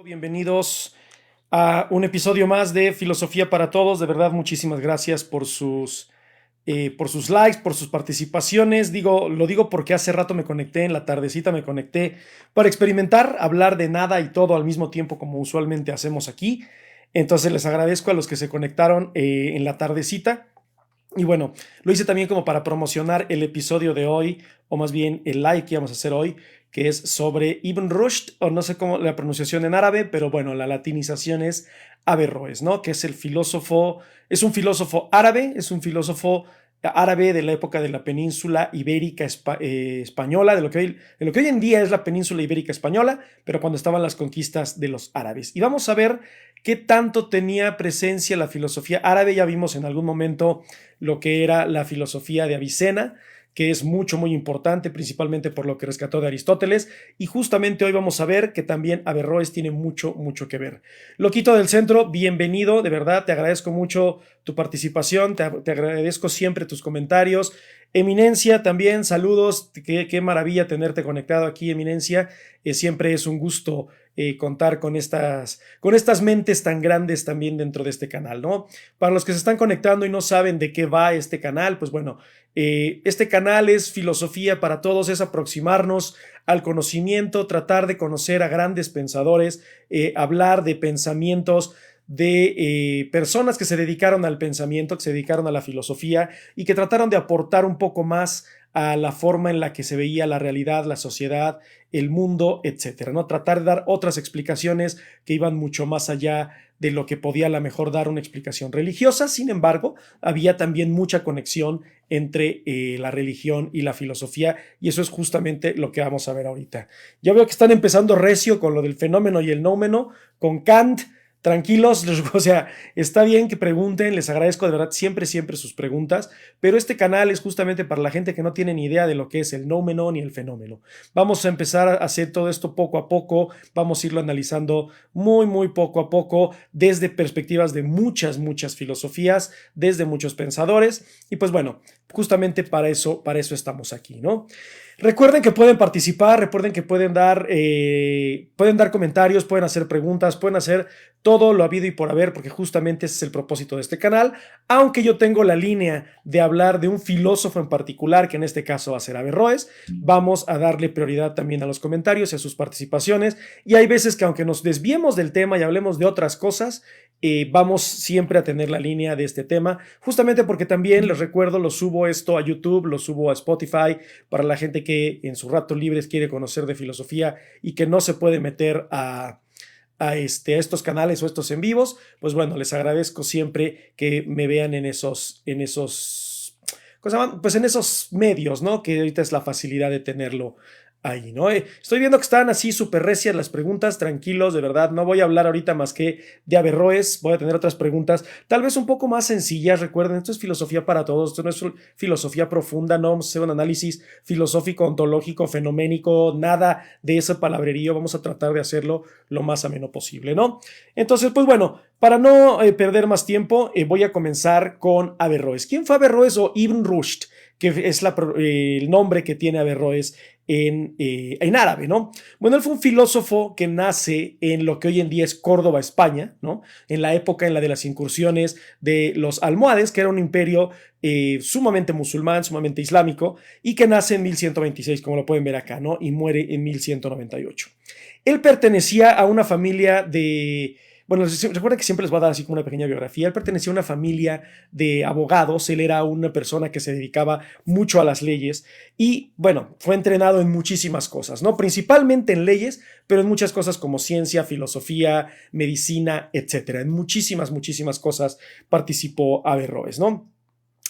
Bienvenidos a un episodio más de Filosofía para Todos. De verdad, muchísimas gracias por sus likes, por sus participaciones. Lo digo porque hace rato me conecté, en la tardecita me conecté para experimentar, hablar de nada y todo al mismo tiempo como usualmente hacemos aquí. Entonces les agradezco a los que se conectaron en la tardecita. Y bueno, lo hice también como para promocionar el episodio de hoy, o más bien el live que íbamos a hacer hoy, que es sobre Ibn Rushd, o no sé cómo la pronunciación en árabe, pero bueno, la latinización es Averroes, ¿no? Que es el filósofo, es un filósofo árabe, es un filósofo árabe de la época de la península ibérica española, de lo que hoy en día es la península ibérica española, pero cuando estaban las conquistas de los árabes. Y vamos a ver qué tanto tenía presencia la filosofía árabe. Ya vimos en algún momento lo que era la filosofía de Avicena, que es muy importante, principalmente por lo que rescató de Aristóteles, y justamente hoy vamos a ver que también Averroes tiene mucho que ver. Loquito del Centro, bienvenido, de verdad, te agradezco mucho tu participación, te agradezco siempre tus comentarios. Eminencia, también, saludos, qué maravilla tenerte conectado aquí, Eminencia, siempre es un gusto contar con estas mentes tan grandes también dentro de este canal, ¿no? Para los que se están conectando y no saben de qué va este canal, pues bueno, este canal es Filosofía para Todos, es aproximarnos al conocimiento, tratar de conocer a grandes pensadores, hablar de pensamientos de personas que se dedicaron al pensamiento, que se dedicaron a la filosofía y que trataron de aportar un poco más a la forma en la que se veía la realidad, la sociedad, el mundo, etcétera, ¿no? Tratar de dar otras explicaciones que iban mucho más allá de lo que podía a lo mejor dar una explicación religiosa. Sin embargo, había también mucha conexión entre la religión y la filosofía, y eso es justamente lo que vamos a ver ahorita. Ya veo que están empezando recio con lo del fenómeno y el nómeno, con Kant. Tranquilos, o sea, está bien que pregunten, les agradezco de verdad siempre sus preguntas, pero este canal es justamente para la gente que no tiene ni idea de lo que es el nómeno ni el fenómeno. Vamos a empezar a hacer todo esto poco a poco, vamos a irlo analizando muy poco a poco, desde perspectivas de muchas filosofías, desde muchos pensadores, y pues bueno, justamente para eso estamos aquí, ¿no? Recuerden que pueden participar, recuerden que pueden dar comentarios, pueden hacer preguntas, pueden hacer todo lo habido y por haber, porque justamente ese es el propósito de este canal, aunque yo tengo la línea de hablar de un filósofo en particular, que en este caso va a ser Averroes, vamos a darle prioridad también a los comentarios y a sus participaciones, y hay veces que aunque nos desviemos del tema y hablemos de otras cosas, vamos siempre a tener la línea de este tema, justamente porque también les recuerdo, lo subo esto a YouTube, lo subo a Spotify, para la gente que en sus ratos libres quiere conocer de filosofía y que no se puede meter a estos canales o estos en vivos, pues bueno, les agradezco siempre que me vean en esos pues en esos medios, ¿no? Que ahorita es la facilidad de tenerlo ahí, ¿no? Estoy viendo que están así súper recias las preguntas, tranquilos, de verdad, no voy a hablar ahorita más que de Averroes, voy a tener otras preguntas, tal vez un poco más sencillas, recuerden, esto es filosofía para todos, esto no es filosofía profunda, no vamos a hacer un análisis filosófico, ontológico, fenoménico, nada de ese palabrerío, vamos a tratar de hacerlo lo más ameno posible, ¿no? Entonces, pues bueno, para no perder más tiempo, voy a comenzar con Averroes. ¿Quién fue Averroes o Ibn Rushd? Que es el nombre que tiene Averroes en árabe, ¿no? Bueno, él fue un filósofo que nace en lo que hoy en día es Córdoba, España, ¿no? En la época en la de las incursiones de los almohades, que era un imperio sumamente musulmán, sumamente islámico, y que nace en 1126, como lo pueden ver acá, ¿no? Y muere en 1198. Él pertenecía a una familia de... Bueno, recuerden que siempre les voy a dar así como una pequeña biografía. Él pertenecía a una familia de abogados, él era una persona que se dedicaba mucho a las leyes y, bueno, fue entrenado en muchísimas cosas, ¿no? Principalmente en leyes, pero en muchas cosas como ciencia, filosofía, medicina, etcétera. En muchísimas cosas participó Averroes, ¿no?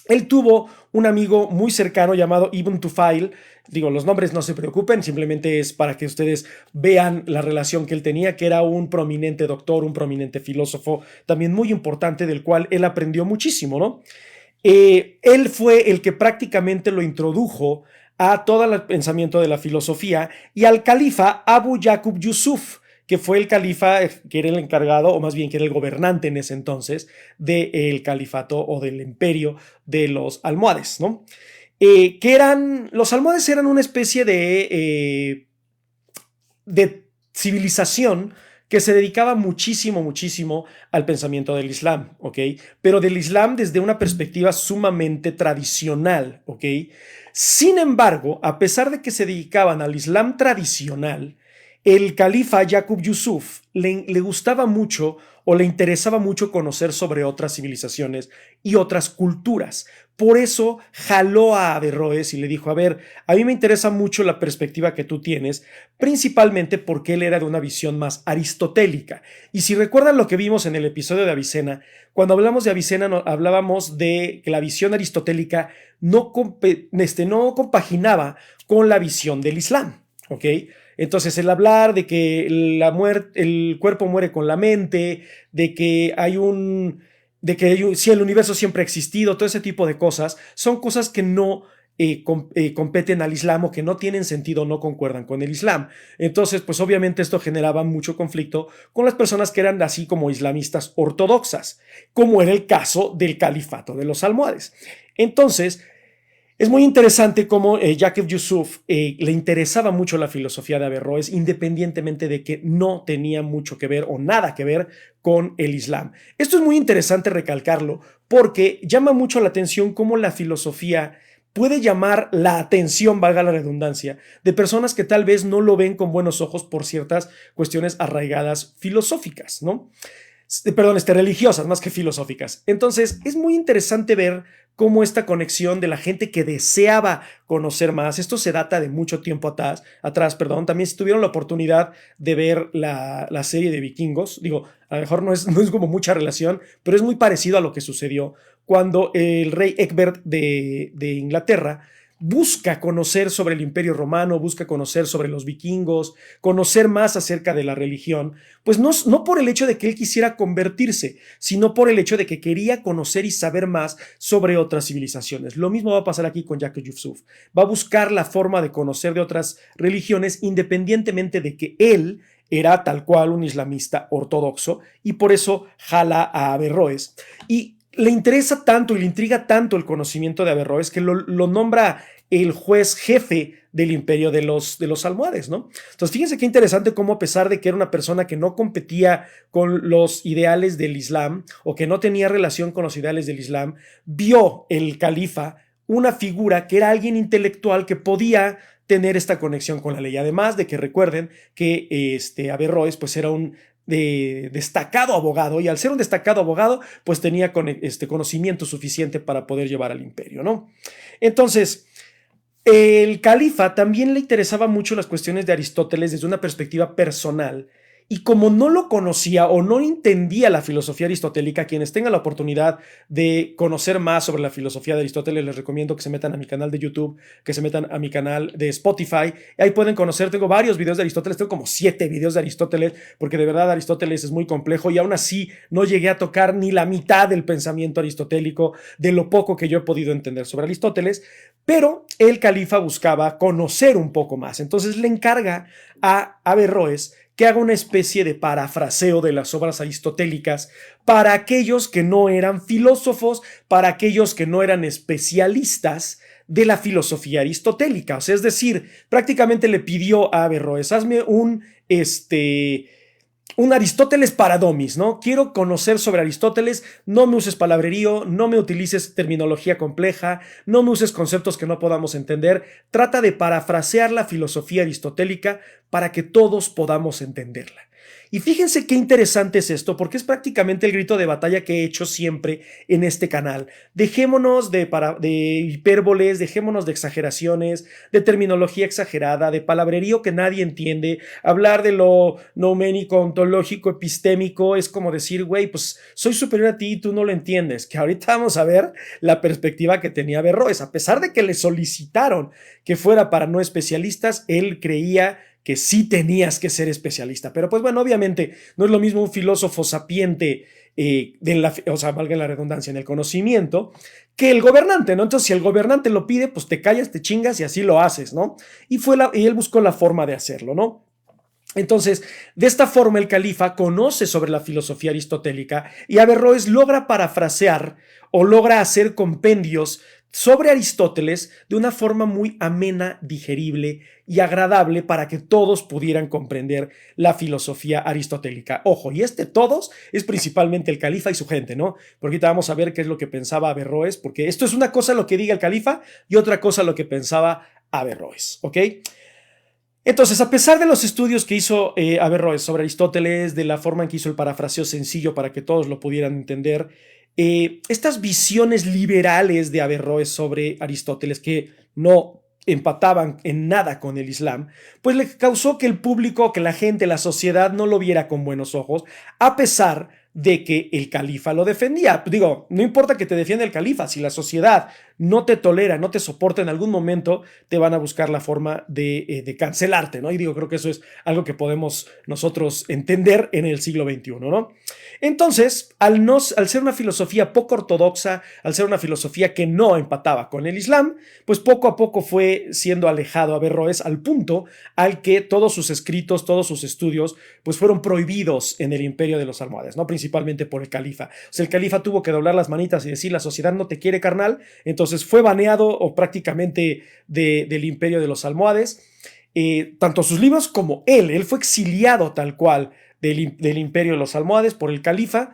Él tuvo un amigo muy cercano llamado Ibn Tufail. Digo, los nombres no se preocupen, simplemente es para que ustedes vean la relación que él tenía, que era un prominente doctor, un prominente filósofo, también muy importante, del cual él aprendió muchísimo, ¿no? Él fue el que prácticamente lo introdujo a todo el pensamiento de la filosofía y al califa Abu Yaqub Yusuf, que fue el califa, que era el encargado, o más bien que era el gobernante en ese entonces, del califato o del imperio de los almohades, ¿no? Los almohades eran una especie de civilización que se dedicaba muchísimo al pensamiento del Islam, ¿ok? Pero del Islam desde una perspectiva sumamente tradicional, ¿ok? Sin embargo, a pesar de que se dedicaban al Islam tradicional, el califa Yaqub Yusuf le gustaba mucho o le interesaba mucho conocer sobre otras civilizaciones y otras culturas. Por eso jaló a Averroes y le dijo, a ver, a mí me interesa mucho la perspectiva que tú tienes, principalmente porque él era de una visión más aristotélica. Y si recuerdan lo que vimos en el episodio de Avicena, cuando hablamos de Avicena hablábamos de que la visión aristotélica no compaginaba con la visión del Islam, ¿ok? Entonces, el hablar de que el cuerpo muere con la mente, de que si el universo siempre ha existido, todo ese tipo de cosas, son cosas que no competen al Islam o que no tienen sentido, no concuerdan con el Islam. Entonces, pues obviamente esto generaba mucho conflicto con las personas que eran así como islamistas ortodoxas, como era el caso del califato de los almohades. Entonces, es muy interesante cómo Yaqub Yusuf le interesaba mucho la filosofía de Averroes, independientemente de que no tenía mucho que ver o nada que ver con el Islam. Esto es muy interesante recalcarlo porque llama mucho la atención cómo la filosofía puede llamar la atención, valga la redundancia, de personas que tal vez no lo ven con buenos ojos por ciertas cuestiones arraigadas filosóficas, ¿no? Perdón, religiosas más que filosóficas. Entonces, es muy interesante ver cómo esta conexión de la gente que deseaba conocer más, esto se data de mucho tiempo atrás, también si tuvieron la oportunidad de ver la serie de Vikingos, digo, a lo mejor no es como mucha relación, pero es muy parecido a lo que sucedió cuando el rey Egbert de Inglaterra busca conocer sobre el Imperio Romano, busca conocer sobre los vikingos, conocer más acerca de la religión, pues no por el hecho de que él quisiera convertirse, sino por el hecho de que quería conocer y saber más sobre otras civilizaciones. Lo mismo va a pasar aquí con Yaqub Yusuf. Va a buscar la forma de conocer de otras religiones independientemente de que él era tal cual un islamista ortodoxo y por eso jala a Averroes. Y le interesa tanto y le intriga tanto el conocimiento de Averroes que lo nombra el juez jefe del imperio de los almohades, ¿no? Entonces, fíjense qué interesante cómo a pesar de que era una persona que no competía con los ideales del Islam o que no tenía relación con los ideales del Islam, vio el califa una figura que era alguien intelectual que podía tener esta conexión con la ley. Además de que recuerden que Averroes pues era un destacado abogado y al ser un destacado abogado pues tenía conocimiento suficiente para poder llevar al imperio, ¿no? Entonces, el califa también le interesaba mucho las cuestiones de Aristóteles desde una perspectiva personal y como no lo conocía o no entendía la filosofía aristotélica, quienes tengan la oportunidad de conocer más sobre la filosofía de Aristóteles, les recomiendo que se metan a mi canal de YouTube, que se metan a mi canal de Spotify. Ahí pueden conocer, tengo varios videos de Aristóteles, tengo como 7 videos de Aristóteles, porque de verdad Aristóteles es muy complejo y aún así no llegué a tocar ni la mitad del pensamiento aristotélico, de lo poco que yo he podido entender sobre Aristóteles, pero el califa buscaba conocer un poco más. Entonces le encarga a Averroes que haga una especie de parafraseo de las obras aristotélicas para aquellos que no eran filósofos, para aquellos que no eran especialistas de la filosofía aristotélica. O sea, es decir, prácticamente le pidió a Averroes, hazme un Aristóteles para domis, ¿no? Quiero conocer sobre Aristóteles, no me uses palabrerío, no me utilices terminología compleja, no me uses conceptos que no podamos entender, trata de parafrasear la filosofía aristotélica para que todos podamos entenderla. Y fíjense qué interesante es esto, porque es prácticamente el grito de batalla que he hecho siempre en este canal. Dejémonos de hipérboles, dejémonos de exageraciones, de terminología exagerada, de palabrerío que nadie entiende. Hablar de lo nouménico, ontológico, epistémico, es como decir, güey, pues soy superior a ti y tú no lo entiendes. Que ahorita vamos a ver la perspectiva que tenía Averroes. A pesar de que le solicitaron que fuera para no especialistas, él creía que sí tenías que ser especialista. Pero pues bueno, obviamente no es lo mismo un filósofo sapiente, valga la redundancia, en el conocimiento, que el gobernante, ¿no? Entonces, si el gobernante lo pide, pues te callas, te chingas y así lo haces, ¿no? Y él buscó la forma de hacerlo, ¿no? Entonces, de esta forma el califa conoce sobre la filosofía aristotélica y Averroes logra parafrasear o logra hacer compendios sobre Aristóteles de una forma muy amena, digerible y agradable para que todos pudieran comprender la filosofía aristotélica. Ojo, y todos es principalmente el califa y su gente, ¿no? Porque ahorita vamos a ver qué es lo que pensaba Averroes, porque esto es una cosa lo que diga el califa y otra cosa lo que pensaba Averroes, ¿ok? Entonces, a pesar de los estudios que hizo Averroes sobre Aristóteles, de la forma en que hizo el parafraseo sencillo para que todos lo pudieran entender, estas visiones liberales de Averroes sobre Aristóteles, que no empataban en nada con el Islam, pues le causó que el público, que la gente, la sociedad no lo viera con buenos ojos, a pesar de que el califa lo defendía. Digo, no importa que te defienda el califa, si la sociedad no te tolera, no te soporta en algún momento, te van a buscar la forma de cancelarte, ¿no? Y digo, creo que eso es algo que podemos nosotros entender en el siglo XXI, ¿no? Entonces, al ser una filosofía poco ortodoxa, al ser una filosofía que no empataba con el Islam, pues poco a poco fue siendo alejado Averroes al punto al que todos sus escritos, todos sus estudios, pues fueron prohibidos en el imperio de los almohades, ¿no? Principalmente por el califa. O sea, el califa tuvo que doblar las manitas y decir, la sociedad no te quiere, carnal. Entonces fue baneado o prácticamente del imperio de los almohades. Tanto sus libros como él fue exiliado tal cual del imperio de los almohades por el califa.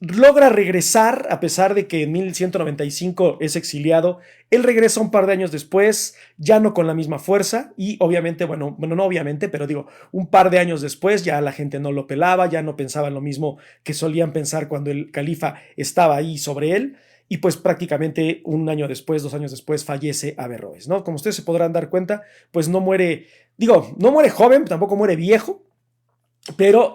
Logra regresar, a pesar de que en 1195 es exiliado. Él regresa un par de años después, ya no con la misma fuerza, y obviamente, bueno, no obviamente, pero digo, un par de años después ya la gente no lo pelaba, ya no pensaban lo mismo que solían pensar cuando el califa estaba ahí sobre él, y pues prácticamente un año después, 2 años después, fallece Averroes, ¿no? Como ustedes se podrán dar cuenta, pues no muere, digo, no muere joven, tampoco muere viejo, pero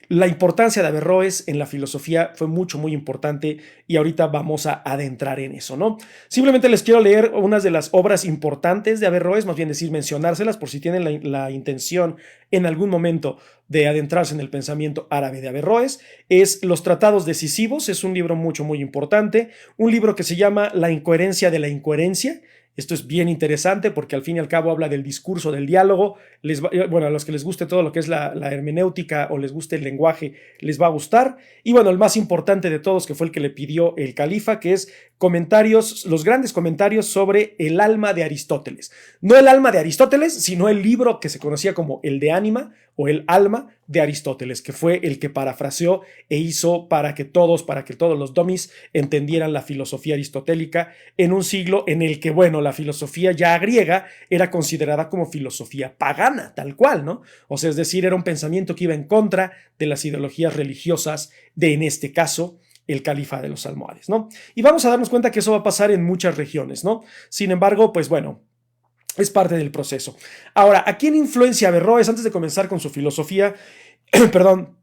la importancia de Averroes en la filosofía fue muy importante y ahorita vamos a adentrar en eso, ¿no? Simplemente les quiero leer unas de las obras importantes de Averroes, más bien decir, mencionárselas por si tienen la intención en algún momento de adentrarse en el pensamiento árabe de Averroes. Es Los Tratados Decisivos, es un libro muy importante, un libro que se llama La incoherencia de la incoherencia. Esto es bien interesante porque al fin y al cabo habla del discurso, del diálogo. Bueno, a los que les guste todo lo que es la hermenéutica o les guste el lenguaje, les va a gustar. Y bueno, el más importante de todos, que fue el que le pidió el califa, que es los grandes comentarios sobre el alma de Aristóteles. No el alma de Aristóteles, sino el libro que se conocía como el de Ánima o el alma de Aristóteles, que fue el que parafraseó e hizo para que todos los domis entendieran la filosofía aristotélica en un siglo en el que, bueno, la filosofía ya griega era considerada como filosofía pagana, tal cual, ¿no? O sea, es decir, era un pensamiento que iba en contra de las ideologías religiosas de, en este caso, el califa de los almohades, ¿no? Y vamos a darnos cuenta que eso va a pasar en muchas regiones, ¿no? Sin embargo, pues bueno, es parte del proceso. Ahora, ¿a quién influencia Averroes? Antes de comenzar con su filosofía, perdón,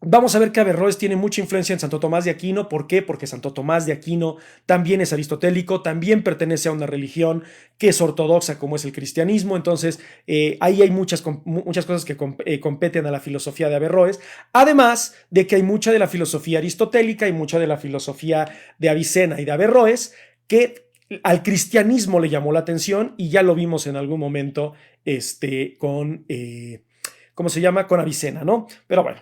vamos a ver que Averroes tiene mucha influencia en Santo Tomás de Aquino. ¿Por qué? Porque Santo Tomás de Aquino también es aristotélico, también pertenece a una religión que es ortodoxa como es el cristianismo. Entonces, ahí hay muchas cosas que competen a la filosofía de Averroes. Además de que hay mucha de la filosofía aristotélica y mucha de la filosofía de Avicena y de Averroes que al cristianismo le llamó la atención y ya lo vimos en algún momento con, ¿cómo se llama? Con Avicena, ¿no? Pero bueno.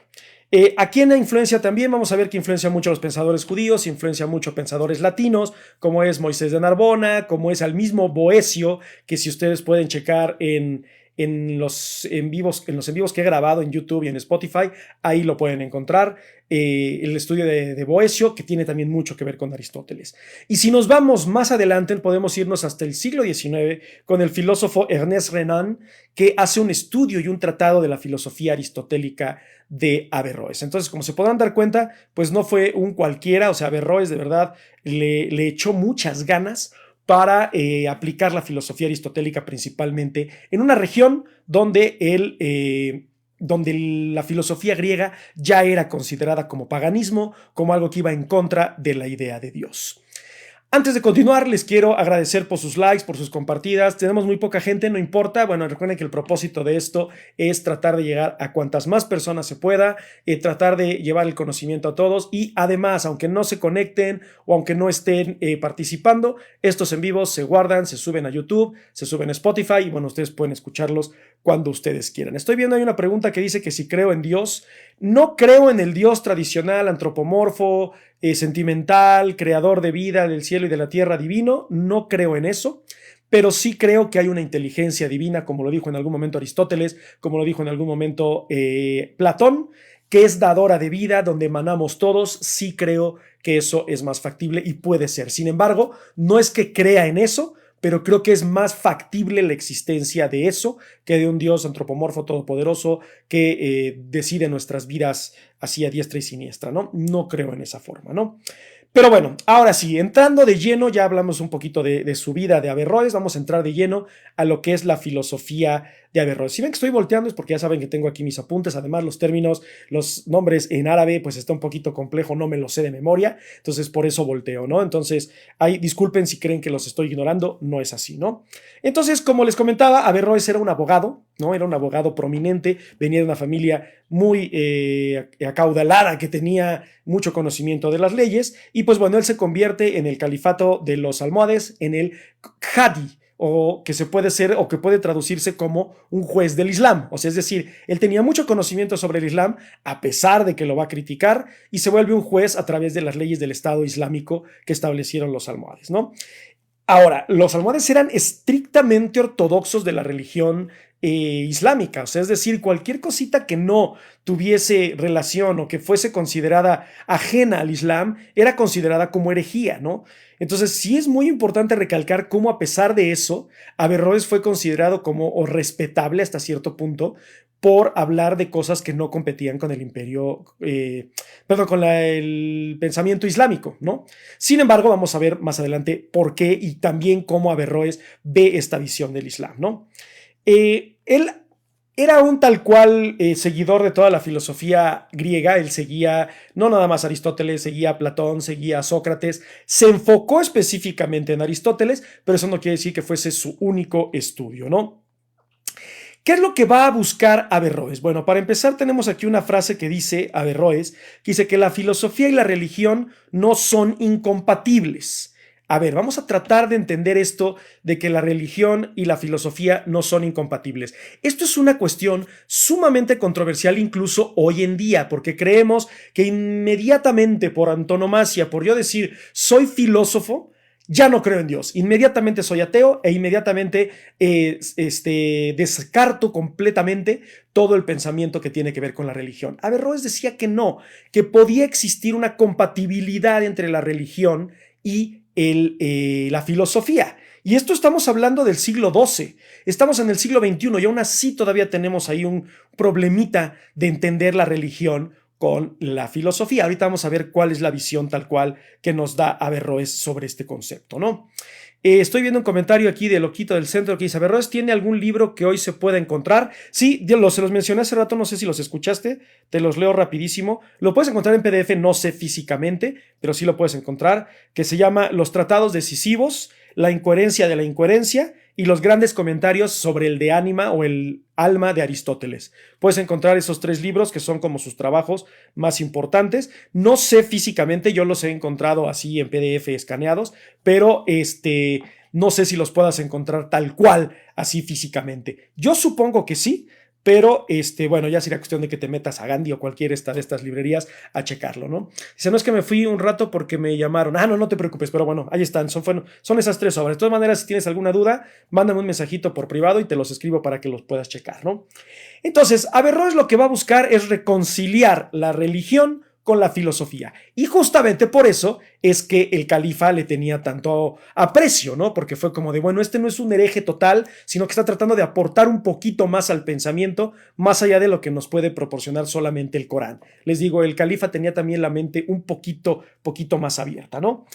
¿A quién influencia también? Vamos a ver que influencia mucho a los pensadores judíos, influencia mucho a pensadores latinos, como es Moisés de Narbona, como es al mismo Boecio, que si ustedes pueden checar en los en vivos que he grabado en YouTube y en Spotify, ahí lo pueden encontrar. El estudio de Boecio, que tiene también mucho que ver con Aristóteles. Y si nos vamos más adelante, podemos irnos hasta el siglo XIX con el filósofo Ernest Renan, que hace un estudio y un tratado de la filosofía aristotélica de Averroes. Entonces, como se podrán dar cuenta, pues no fue un cualquiera, o sea, Averroes de verdad le echó muchas ganas para aplicar la filosofía aristotélica principalmente en una región donde la filosofía griega ya era considerada como paganismo, como algo que iba en contra de la idea de Dios. Antes de continuar, les quiero agradecer por sus likes, por sus compartidas. Tenemos muy poca gente, no importa. Bueno, recuerden que el propósito de esto es tratar de llegar a cuantas más personas se pueda, tratar de llevar el conocimiento a todos y además, aunque no se conecten o aunque no estén participando, estos en vivos se guardan, se suben a YouTube, se suben a Spotify y bueno, ustedes pueden escucharlos cuando ustedes quieran. Estoy viendo ahí una pregunta que dice que si creo en Dios. No creo en el Dios tradicional, antropomorfo, sentimental, creador de vida, del cielo y de la tierra, divino. No creo en eso. Pero sí creo que hay una inteligencia divina, como lo dijo en algún momento Aristóteles, como lo dijo en algún momento Platón, que es dadora de vida, donde emanamos todos. Sí creo que eso es más factible y puede ser. Sin embargo, no es que crea en eso, pero creo que es más factible la existencia de eso que de un Dios antropomorfo todopoderoso que decide nuestras vidas así a diestra y siniestra, ¿no? No creo en esa forma, ¿no? Pero bueno, ahora sí, entrando de lleno, ya hablamos un poquito de su vida de Averroes, vamos a entrar de lleno a lo que es la filosofía de Averroes. Si ven que estoy volteando es porque ya saben que tengo aquí mis apuntes, además los términos, los nombres en árabe, pues está un poquito complejo, no me los sé de memoria, entonces por eso volteo, ¿no? Entonces, ahí disculpen si creen que los estoy ignorando, no es así, ¿no? Entonces, como les comentaba, Averroes era un abogado, ¿no? Era un abogado prominente, venía de una familia muy acaudalada, que tenía mucho conocimiento de las leyes, y pues bueno, él se convierte en el califato de los almohades, en el Hadi, o que se puede ser o que puede traducirse como un juez del Islam. O sea, es decir, él tenía mucho conocimiento sobre el Islam, a pesar de que lo va a criticar, y se vuelve un juez a través de las leyes del Estado Islámico que establecieron los almohades, ¿no? Ahora, los almohades eran estrictamente ortodoxos de la religión islámica, o sea, es decir, cualquier cosita que no tuviese relación o que fuese considerada ajena al Islam era considerada como herejía, ¿no? Entonces, sí es muy importante recalcar cómo, a pesar de eso, Averroes fue considerado como o respetable hasta cierto punto por hablar de cosas que no competían con el imperio, perdón, con el pensamiento islámico, ¿no? Sin embargo, vamos a ver más adelante por qué y también cómo Averroes ve esta visión del Islam, ¿no? Él era un tal cual seguidor de toda la filosofía griega. Él seguía no nada más a Aristóteles, seguía a Platón, seguía a Sócrates, se enfocó específicamente en Aristóteles, pero eso no quiere decir que fuese su único estudio, ¿no? ¿Qué es lo que va a buscar Averroes? Bueno, para empezar tenemos aquí una frase que dice Averroes, que dice que la filosofía y la religión no son incompatibles. A ver, vamos a tratar de entender esto de que la religión y la filosofía no son incompatibles. Esto es una cuestión sumamente controversial incluso hoy en día, porque creemos que inmediatamente, por antonomasia, por yo decir soy filósofo, ya no creo en Dios. Inmediatamente soy ateo e inmediatamente descarto completamente todo el pensamiento que tiene que ver con la religión. Averroes decía que no, que podía existir una compatibilidad entre la religión y la filosofía. Y esto estamos hablando del siglo XII. Estamos en el siglo XXI y aún así todavía tenemos ahí un problemita de entender la religión con la filosofía. Ahorita vamos a ver cuál es la visión tal cual que nos da Averroes sobre este concepto, ¿no? Estoy viendo un comentario aquí de Loquito del Centro que dice: ¿Averroes tiene algún libro que hoy se pueda encontrar? Sí, se los mencioné hace rato, no sé si los escuchaste, te los leo rapidísimo. Lo puedes encontrar en PDF, no sé físicamente, pero sí lo puedes encontrar, que se llama Los Tratados Decisivos, la incoherencia de la incoherencia y los grandes comentarios sobre el de ánima o el alma de Aristóteles. Puedes encontrar esos 3 libros que son como sus trabajos más importantes. No sé físicamente, yo los he encontrado así en PDF escaneados, pero no sé si los puedas encontrar tal cual, así físicamente. Yo supongo que sí, pero bueno, ya sería cuestión de que te metas a Gandhi o cualquier de estas librerías a checarlo, ¿no? Dice: no, es que me fui un rato porque me llamaron. No, no te preocupes, pero bueno, ahí están, son esas 3 obras. De todas maneras, si tienes alguna duda, mándame un mensajito por privado y te los escribo para que los puedas checar, ¿no? Entonces, Averroes lo que va a buscar es reconciliar la religión con la filosofía. Y justamente por eso es que el califa le tenía tanto aprecio, ¿no? Porque fue como de, bueno, este no es un hereje total, sino que está tratando de aportar un poquito más al pensamiento, más allá de lo que nos puede proporcionar solamente el Corán. Les digo, el califa tenía también la mente un poquito más abierta, ¿no?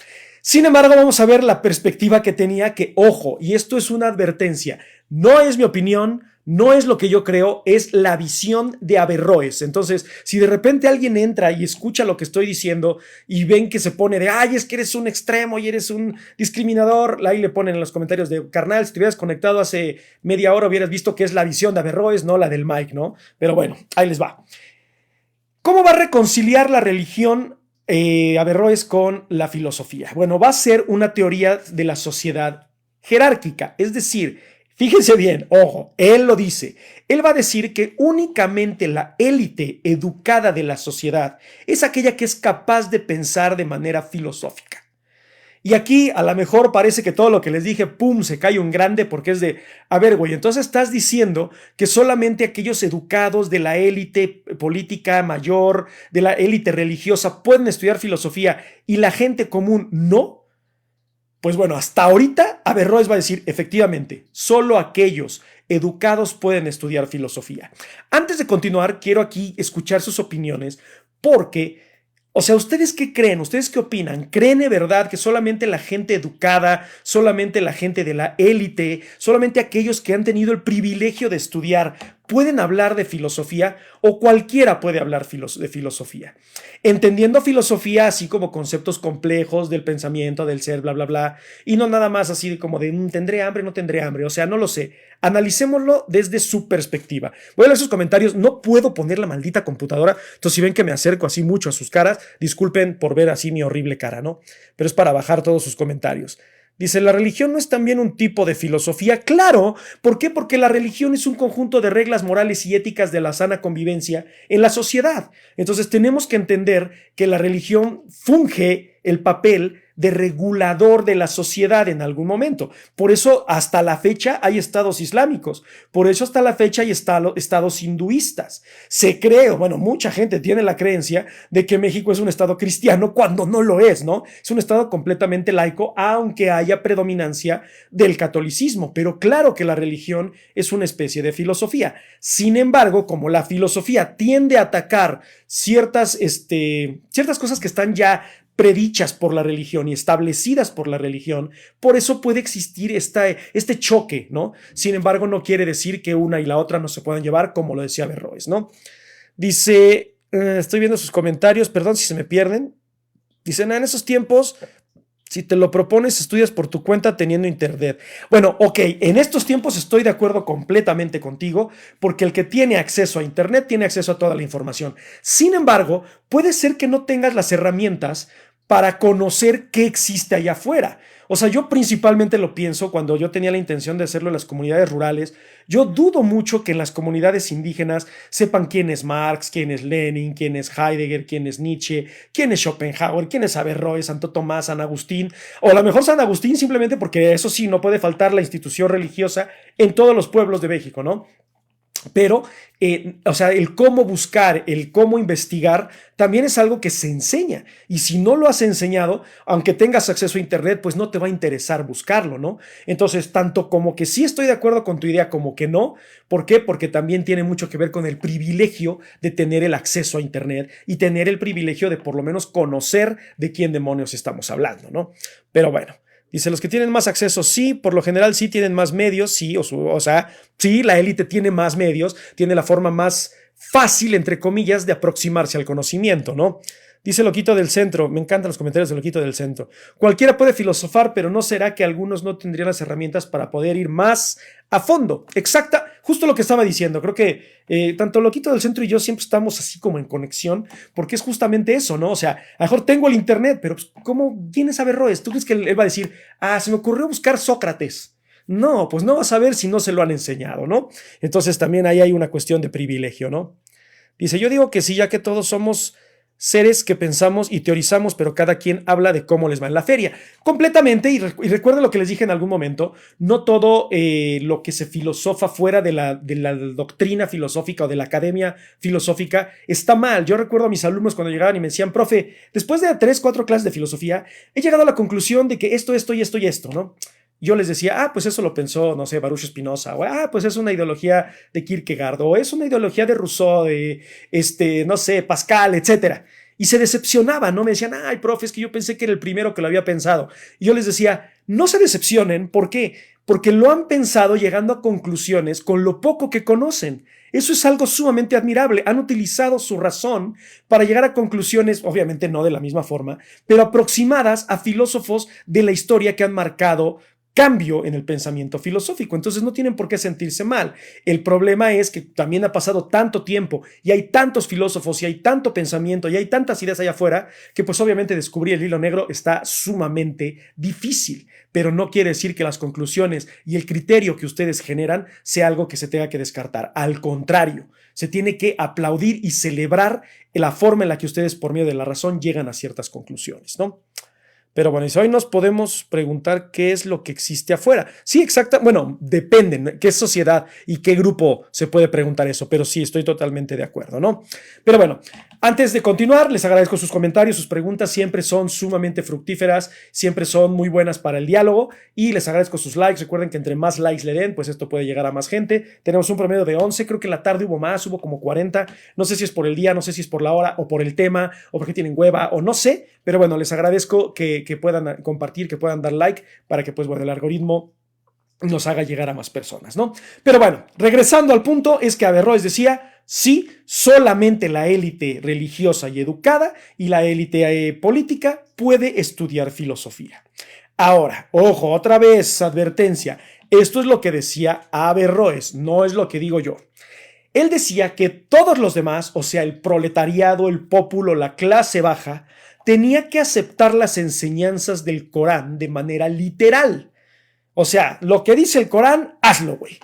Sin embargo, vamos a ver la perspectiva que tenía, que, ojo, y esto es una advertencia, no es mi opinión, no es lo que yo creo, es la visión de Averroes. Entonces, si de repente alguien entra y escucha lo que estoy diciendo y ven que se pone de, ay, es que eres un extremo y eres un discriminador, ahí le ponen en los comentarios de, carnal, si te hubieras conectado hace media hora hubieras visto que es la visión de Averroes, no la del Mike, ¿no? Pero bueno, ahí les va. ¿Cómo va a reconciliar la religión Averroes con la filosofía? Bueno, va a ser una teoría de la sociedad jerárquica, es decir, Fíjense bien, ojo, él lo dice. Él va a decir que únicamente la élite educada de la sociedad es aquella que es capaz de pensar de manera filosófica. Y aquí a lo mejor parece que todo lo que les dije, pum, se cae un grande porque es de, a ver, güey, entonces estás diciendo que solamente aquellos educados de la élite política mayor, de la élite religiosa, pueden estudiar filosofía y la gente común no. Pues bueno, hasta ahorita Averroes va a decir, efectivamente, solo aquellos educados pueden estudiar filosofía. Antes de continuar, quiero aquí escuchar sus opiniones porque, o sea, ¿ustedes qué creen? ¿Ustedes qué opinan? ¿Creen de verdad que solamente la gente educada, solamente la gente de la élite, solamente aquellos que han tenido el privilegio de estudiar pueden hablar de filosofía o cualquiera puede hablar de filosofía? Entendiendo filosofía así como conceptos complejos del pensamiento, del ser, bla, bla, bla, y no nada más así como de ¿tendré hambre? No tendré hambre, o sea, no lo sé. Analicémoslo desde su perspectiva. Voy a leer sus comentarios, no puedo poner la maldita computadora, entonces si ven que me acerco así mucho a sus caras, disculpen por ver así mi horrible cara, ¿no? Pero es para bajar todos sus comentarios. Dice, ¿la religión no es también un tipo de filosofía? Claro. ¿Por qué? Porque la religión es un conjunto de reglas morales y éticas de la sana convivencia en la sociedad. Entonces tenemos que entender que la religión funge el papel de regulador de la sociedad en algún momento. Por eso hasta la fecha hay estados islámicos, por eso hasta la fecha hay estados hinduistas. Se cree, bueno, mucha gente tiene la creencia de que México es un estado cristiano cuando no lo es, ¿no? Es un estado completamente laico, aunque haya predominancia del catolicismo, pero claro que la religión es una especie de filosofía. Sin embargo, como la filosofía tiende a atacar ciertas cosas que están ya predichas por la religión y establecidas por la religión, por eso puede existir este choque, ¿no? Sin embargo, no quiere decir que una y la otra no se puedan llevar, como lo decía Averroes, ¿no? Dice, estoy viendo sus comentarios, perdón si se me pierden. Dice, en esos tiempos, si te lo propones, estudias por tu cuenta teniendo internet. Bueno, ok, en estos tiempos estoy de acuerdo completamente contigo, porque el que tiene acceso a internet tiene acceso a toda la información. Sin embargo, puede ser que no tengas las herramientas para conocer qué existe allá afuera. O sea, yo principalmente lo pienso cuando yo tenía la intención de hacerlo en las comunidades rurales. Yo dudo mucho que en las comunidades indígenas sepan quién es Marx, quién es Lenin, quién es Heidegger, quién es Nietzsche, quién es Schopenhauer, quién es Averroes, Santo Tomás, San Agustín, o a lo mejor San Agustín simplemente porque eso sí, no puede faltar la institución religiosa en todos los pueblos de México, ¿no? Pero, o sea, el cómo buscar, el cómo investigar, también es algo que se enseña. Y si no lo has enseñado, aunque tengas acceso a internet, pues no te va a interesar buscarlo, ¿no? Entonces, tanto como que sí estoy de acuerdo con tu idea, como que no. ¿Por qué? Porque también tiene mucho que ver con el privilegio de tener el acceso a internet y tener el privilegio de por lo menos conocer de quién demonios estamos hablando, ¿no? Pero bueno. Dice, los que tienen más acceso, sí, por lo general sí tienen más medios, sí, o sea, sí, la élite tiene más medios, tiene la forma más fácil, entre comillas, de aproximarse al conocimiento, ¿no? Dice Loquito del Centro, me encantan los comentarios de Loquito del Centro. Cualquiera puede filosofar, pero ¿no será que algunos no tendrían las herramientas para poder ir más a fondo? Exacta, justo lo que estaba diciendo. Creo que tanto Loquito del Centro y yo siempre estamos así como en conexión, porque es justamente eso, ¿no? O sea, a lo mejor tengo el internet, pero ¿cómo vienes a ver Averroes? ¿Tú crees que él va a decir, se me ocurrió buscar Sócrates? No, pues no vas a ver si no se lo han enseñado, ¿no? Entonces también ahí hay una cuestión de privilegio, ¿no? Dice, yo digo que sí, ya que todos somos seres que pensamos y teorizamos, pero cada quien habla de cómo les va en la feria. Completamente, y recuerden lo que les dije en algún momento, no todo lo que se filosofa fuera de la doctrina filosófica o de la academia filosófica está mal. Yo recuerdo a mis alumnos cuando llegaban y me decían, profe, después de 3, 4 clases de filosofía, he llegado a la conclusión de que esto y esto, ¿no? Yo les decía, pues eso lo pensó, no sé, Baruch Spinoza, o pues es una ideología de Kierkegaard, o es una ideología de Rousseau, de, no sé, Pascal, etcétera. Y se decepcionaban, ¿no? Me decían, profe, es que yo pensé que era el primero que lo había pensado. Y yo les decía, no se decepcionen, ¿por qué? Porque lo han pensado llegando a conclusiones con lo poco que conocen. Eso es algo sumamente admirable. Han utilizado su razón para llegar a conclusiones, obviamente no de la misma forma, pero aproximadas a filósofos de la historia que han marcado cambio en el pensamiento filosófico. Entonces no tienen por qué sentirse mal. El problema es que también ha pasado tanto tiempo y hay tantos filósofos y hay tanto pensamiento y hay tantas ideas allá afuera que pues obviamente descubrir el hilo negro está sumamente difícil, pero no quiere decir que las conclusiones y el criterio que ustedes generan sea algo que se tenga que descartar. Al contrario, se tiene que aplaudir y celebrar la forma en la que ustedes por medio de la razón llegan a ciertas conclusiones, ¿no? Pero bueno, y hoy nos podemos preguntar qué es lo que existe afuera. Sí, exacto. Bueno, depende, ¿no? Qué sociedad y qué grupo se puede preguntar eso, pero sí, estoy totalmente de acuerdo, ¿no? Pero bueno, antes de continuar, les agradezco sus comentarios, sus preguntas siempre son sumamente fructíferas, siempre son muy buenas para el diálogo y les agradezco sus likes. Recuerden que entre más likes le den, pues esto puede llegar a más gente. Tenemos un promedio de 11, creo que en la tarde hubo más, hubo como 40. No sé si es por el día, no sé si es por la hora o por el tema o porque tienen hueva o no sé, pero bueno, les agradezco que puedan compartir, que puedan dar like para que pues bueno, el algoritmo nos haga llegar a más personas, ¿no? Pero bueno, regresando al punto, es que Averroes decía, sí, solamente la élite religiosa y educada y la élite política puede estudiar filosofía. Ahora, ojo, otra vez, advertencia, esto es lo que decía Averroes, no es lo que digo yo. Él decía que todos los demás, o sea, el proletariado, el pópulo, la clase baja, tenía que aceptar las enseñanzas del Corán de manera literal. O sea, lo que dice el Corán, hazlo, güey.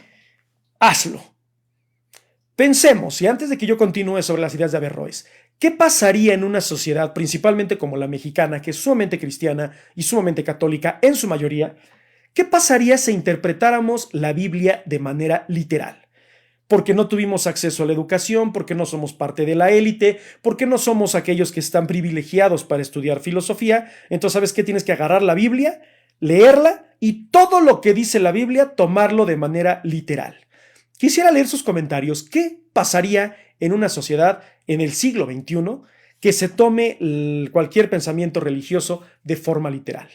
Hazlo. Pensemos, y antes de que yo continúe sobre las ideas de Averroes, ¿qué pasaría en una sociedad, principalmente como la mexicana, que es sumamente cristiana y sumamente católica en su mayoría? ¿Qué pasaría si interpretáramos la Biblia de manera literal? Porque no tuvimos acceso a la educación, porque no somos parte de la élite, porque no somos aquellos que están privilegiados para estudiar filosofía. Entonces, ¿sabes qué? Tienes que agarrar la Biblia, leerla y todo lo que dice la Biblia, tomarlo de manera literal. Quisiera leer sus comentarios. ¿Qué pasaría en una sociedad en el siglo XXI que se tome cualquier pensamiento religioso de forma literal?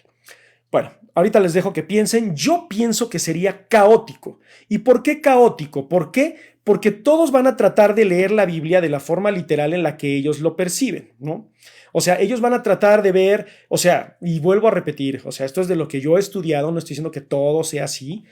Bueno, ahorita les dejo que piensen. Yo pienso que sería caótico. ¿Y por qué caótico? ¿Por qué? Porque todos van a tratar de leer la Biblia de la forma literal en la que ellos lo perciben, ¿no? O sea, ellos van a tratar de ver, o sea, y vuelvo a repetir, o sea, esto es de lo que yo he estudiado, no estoy diciendo que todo sea así,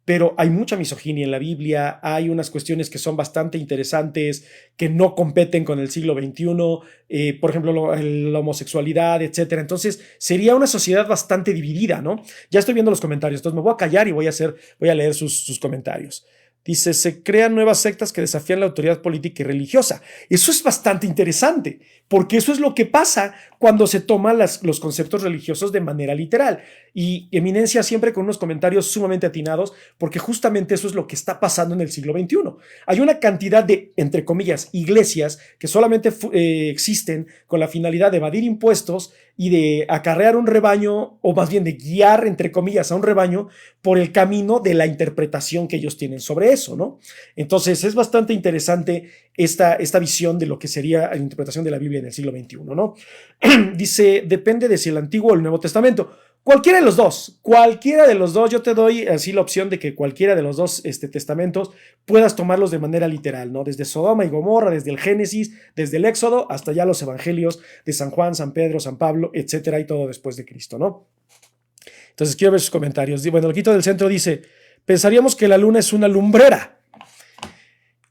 pero hay mucha misoginia en la Biblia, hay unas cuestiones que son bastante interesantes, que no competen con el siglo XXI, por ejemplo, la homosexualidad, etcétera. Entonces, sería una sociedad bastante dividida, ¿no? Ya estoy viendo los comentarios, entonces me voy a callar y voy a leer sus comentarios. Dice, se crean nuevas sectas que desafían la autoridad política y religiosa. Eso es bastante interesante, porque eso es lo que pasa cuando se toman los conceptos religiosos de manera literal. Y Eminencia siempre con unos comentarios sumamente atinados, porque justamente eso es lo que está pasando en el siglo XXI. Hay una cantidad de, entre comillas, iglesias que solamente existen con la finalidad de evadir impuestos y de acarrear un rebaño, o más bien de guiar, entre comillas, a un rebaño por el camino de la interpretación que ellos tienen sobre eso, ¿no? Entonces es bastante interesante esta visión de lo que sería la interpretación de la Biblia en el siglo XXI, ¿no? Dice, depende de si el Antiguo o el Nuevo Testamento. Cualquiera de los dos, yo te doy así la opción de que cualquiera de los dos testamentos puedas tomarlos de manera literal, ¿no? Desde Sodoma y Gomorra, desde el Génesis, desde el Éxodo, hasta ya los evangelios de San Juan, San Pedro, San Pablo, etcétera, y todo después de Cristo, ¿no? Entonces quiero ver sus comentarios. Bueno, el Quito del Centro dice, pensaríamos que la luna es una lumbrera.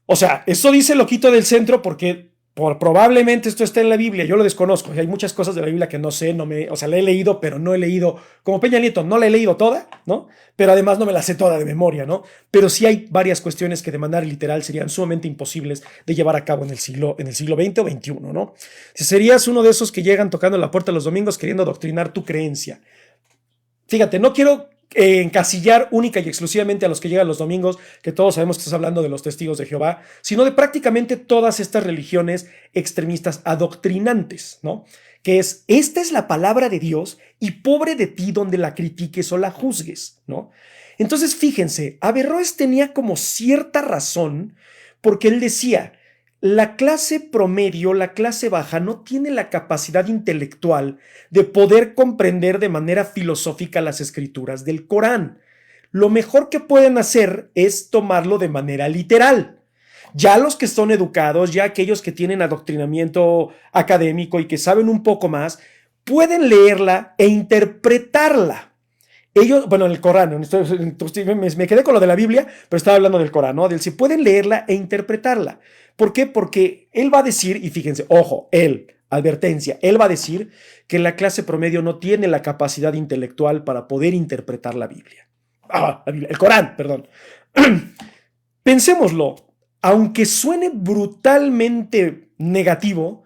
O sea, eso dice el Loquito del Centro porque probablemente esto está en la Biblia, yo lo desconozco, hay muchas cosas de la Biblia que no sé, o sea, la he leído, pero no he leído, como Peña Nieto, no la he leído toda, ¿no? Pero además no me la sé toda de memoria, ¿no? Pero sí hay varias cuestiones que de manera literal serían sumamente imposibles de llevar a cabo en el siglo XX o XXI, ¿no? Si serías uno de esos que llegan tocando la puerta los domingos queriendo adoctrinar tu creencia. Fíjate, no quiero encasillar única y exclusivamente a los que llegan los domingos, que todos sabemos que estás hablando de los testigos de Jehová, sino de prácticamente todas estas religiones extremistas adoctrinantes, ¿no? Que esta es la palabra de Dios y pobre de ti donde la critiques o la juzgues, ¿no? Entonces, fíjense, Averroes tenía como cierta razón porque él decía, la clase promedio, la clase baja, no tiene la capacidad intelectual de poder comprender de manera filosófica las escrituras del Corán. Lo mejor que pueden hacer es tomarlo de manera literal. Ya los que son educados, ya aquellos que tienen adoctrinamiento académico y que saben un poco más, pueden leerla e interpretarla. Ellos, bueno, en el Corán, me quedé con lo de la Biblia, pero estaba hablando del Corán, ¿no? Del si pueden leerla e interpretarla. ¿Por qué? Porque él va a decir, y fíjense, ojo, advertencia, él va a decir que la clase promedio no tiene la capacidad intelectual para poder interpretar la Biblia. El Corán, perdón. Pensémoslo, aunque suene brutalmente negativo,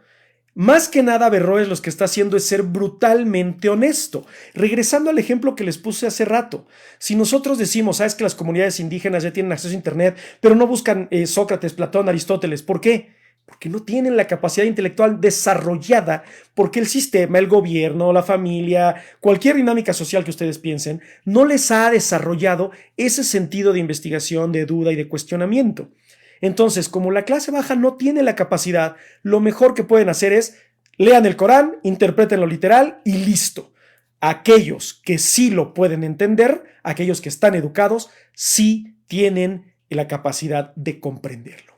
más que nada Averroes lo que está haciendo es ser brutalmente honesto. Regresando al ejemplo que les puse hace rato, si nosotros decimos, sabes que las comunidades indígenas ya tienen acceso a internet, pero no buscan Sócrates, Platón, Aristóteles, ¿por qué? Porque no tienen la capacidad intelectual desarrollada, porque el sistema, el gobierno, la familia, cualquier dinámica social que ustedes piensen, no les ha desarrollado ese sentido de investigación, de duda y de cuestionamiento. Entonces, como la clase baja no tiene la capacidad, lo mejor que pueden hacer es lean el Corán, interpreten lo literal y listo. Aquellos que sí lo pueden entender, aquellos que están educados, sí tienen la capacidad de comprenderlo.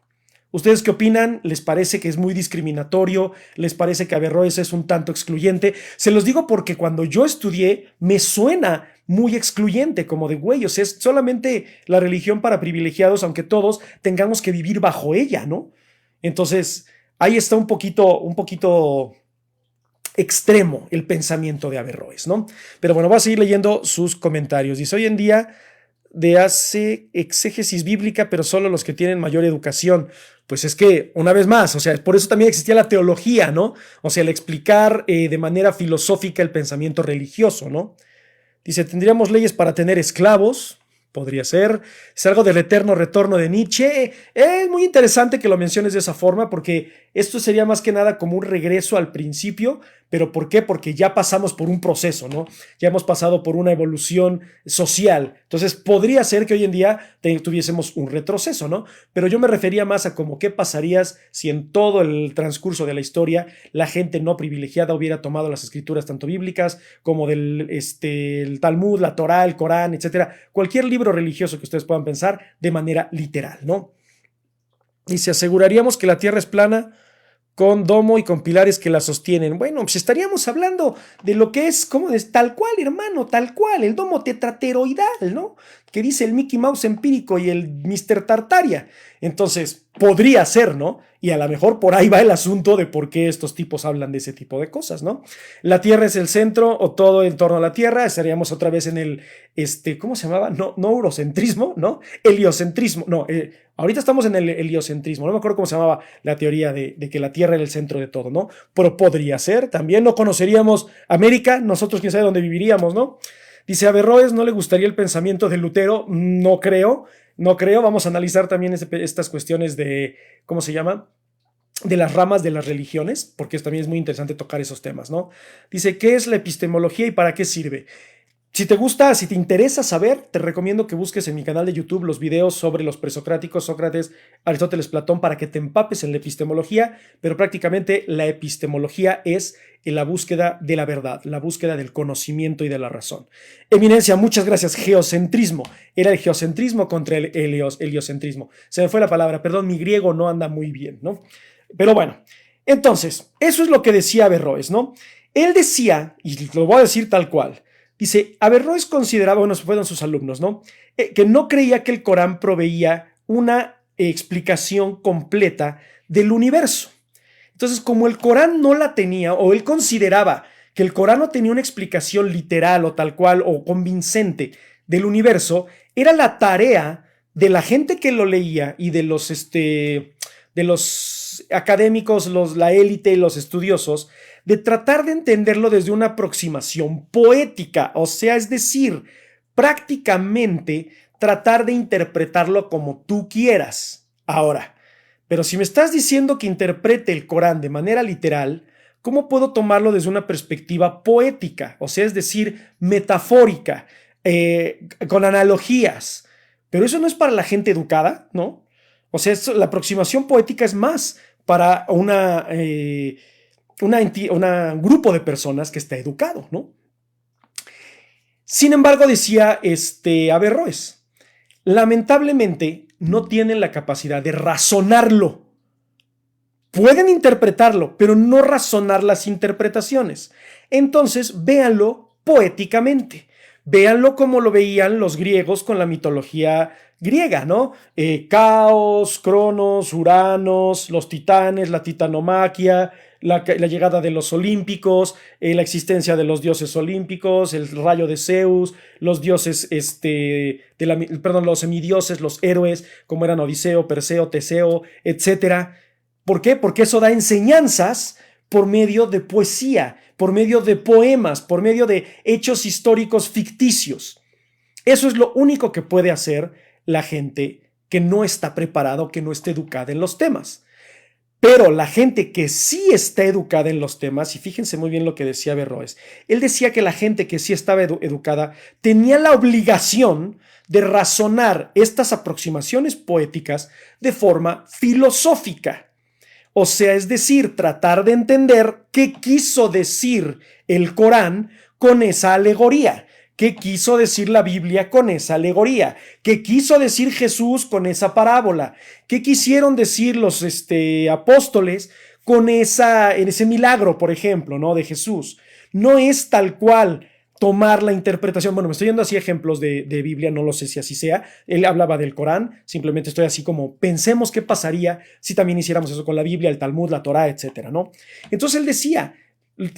¿Ustedes qué opinan? ¿Les parece que es muy discriminatorio? ¿Les parece que Averroes es un tanto excluyente? Se los digo porque cuando yo estudié me suena muy excluyente, como de güey, o sea, es solamente la religión para privilegiados, aunque todos tengamos que vivir bajo ella, ¿no? Entonces, ahí está un poquito extremo el pensamiento de Averroes, ¿no? Pero bueno, voy a seguir leyendo sus comentarios. Dice, hoy en día hace exégesis bíblica, pero solo los que tienen mayor educación. Pues es que, una vez más, o sea, por eso también existía la teología, ¿no? O sea, el explicar de manera filosófica el pensamiento religioso, ¿no? Dice, ¿tendríamos leyes para tener esclavos? Podría ser. Es algo del eterno retorno de Nietzsche. Es muy interesante que lo menciones de esa forma porque esto sería más que nada como un regreso al principio. ¿Pero por qué? Porque ya pasamos por un proceso, ¿no? Ya hemos pasado por una evolución social. Entonces, podría ser que hoy en día tuviésemos un retroceso, ¿no? Pero yo me refería más a como qué pasarías si en todo el transcurso de la historia la gente no privilegiada hubiera tomado las escrituras tanto bíblicas como el Talmud, la Torá, el Corán, etcétera. Cualquier libro religioso que ustedes puedan pensar de manera literal, ¿no? Y se aseguraríamos que la Tierra es plana con domo y con pilares que la sostienen. Bueno, pues estaríamos hablando de lo que es, como es tal cual, hermano, tal cual, el domo tetrateroidal, ¿no? Que dice el Mickey Mouse empírico y el Mr. Tartaria. Entonces, podría ser, ¿no? Y a lo mejor por ahí va el asunto de por qué estos tipos hablan de ese tipo de cosas, ¿no? La Tierra es el centro o todo en torno a la Tierra. Estaríamos otra vez en el, ¿cómo se llamaba? No eurocentrismo, ¿no? Heliocentrismo, no, ahorita estamos en el heliocentrismo, no me acuerdo cómo se llamaba la teoría de que la Tierra era el centro de todo, ¿no? Pero podría ser, también no conoceríamos América, nosotros quién sabe dónde viviríamos, ¿no? Dice, a Averroes no le gustaría el pensamiento de Lutero, no creo, vamos a analizar también estas cuestiones de, ¿cómo se llama? De las ramas de las religiones, porque también es muy interesante tocar esos temas, ¿no? Dice, ¿qué es la epistemología y para qué sirve? Si te gusta, si te interesa saber, te recomiendo que busques en mi canal de YouTube los videos sobre los presocráticos, Sócrates, Aristóteles, Platón, para que te empapes en la epistemología, pero prácticamente la epistemología es la búsqueda de la verdad, la búsqueda del conocimiento y de la razón. Eminencia, muchas gracias. Geocentrismo. Era el geocentrismo contra el heliocentrismo. Se me fue la palabra, perdón, mi griego no anda muy bien, ¿no? Pero bueno, entonces, eso es lo que decía Averroes, ¿no? Él decía, y lo voy a decir tal cual, dice, Averroes consideraba, bueno, fueron sus alumnos, ¿no? Que no creía que el Corán proveía una explicación completa del universo. Entonces, como el Corán no la tenía, o él consideraba que el Corán no tenía una explicación literal o tal cual o convincente del universo, era la tarea de la gente que lo leía y de los académicos, la élite y los estudiosos, de tratar de entenderlo desde una aproximación poética, o sea, es decir, prácticamente tratar de interpretarlo como tú quieras. Ahora, pero si me estás diciendo que interprete el Corán de manera literal, ¿cómo puedo tomarlo desde una perspectiva poética? O sea, es decir, metafórica, con analogías. Pero eso no es para la gente educada, ¿no? O sea, la aproximación poética es más para un grupo de personas que está educado, ¿no? Sin embargo, decía Averroes, lamentablemente no tienen la capacidad de razonarlo. Pueden interpretarlo, pero no razonar las interpretaciones. Entonces, véanlo poéticamente. véanlo como lo veían los griegos con la mitología griega, ¿no? Caos, Cronos, Uranos, los titanes, la titanomaquia, la llegada de los olímpicos, la existencia de los dioses olímpicos, el rayo de Zeus, los dioses, los semidioses, los héroes, como eran Odiseo, Perseo, Teseo, etcétera. ¿Por qué? Porque eso da enseñanzas por medio de poesía, por medio de poemas, por medio de hechos históricos ficticios. Eso es lo único que puede hacer la gente que no está preparada o que no esté educada en los temas. Pero la gente que sí está educada en los temas, y fíjense muy bien lo que decía Averroes, él decía que la gente que sí estaba educada tenía la obligación de razonar estas aproximaciones poéticas de forma filosófica. O sea, es decir, tratar de entender qué quiso decir el Corán con esa alegoría, qué quiso decir la Biblia con esa alegoría, qué quiso decir Jesús con esa parábola, qué quisieron decir los apóstoles con ese milagro, por ejemplo, ¿no? De Jesús. No es tal cual tomar la interpretación. Bueno, me estoy yendo así ejemplos de Biblia, no lo sé si así sea. Él hablaba del Corán, simplemente estoy así como, pensemos qué pasaría si también hiciéramos eso con la Biblia, el Talmud, la Torá, etcétera, ¿no? Entonces él decía,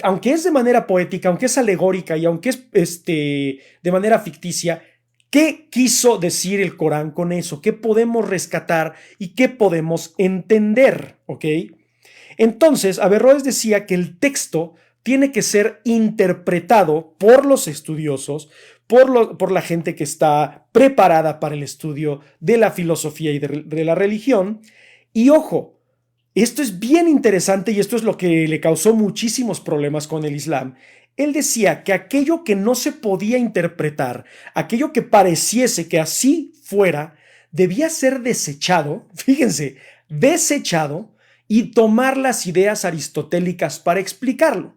aunque es de manera poética, aunque es alegórica y aunque es de manera ficticia, ¿qué quiso decir el Corán con eso? ¿Qué podemos rescatar y qué podemos entender? ¿Ok? Entonces, Averroes decía que el texto tiene que ser interpretado por los estudiosos, por la gente que está preparada para el estudio de la filosofía y de la religión. Y ojo, esto es bien interesante y esto es lo que le causó muchísimos problemas con el Islam. Él decía que aquello que no se podía interpretar, aquello que pareciese que así fuera, debía ser desechado, fíjense, desechado y tomar las ideas aristotélicas para explicarlo.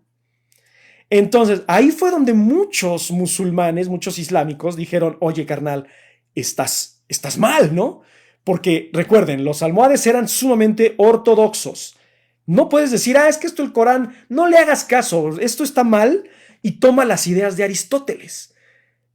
Entonces, ahí fue donde muchos musulmanes, muchos islámicos dijeron, oye, carnal, estás mal, ¿no? Porque recuerden, los almohades eran sumamente ortodoxos. No puedes decir, es que esto el Corán, no le hagas caso, esto está mal y toma las ideas de Aristóteles.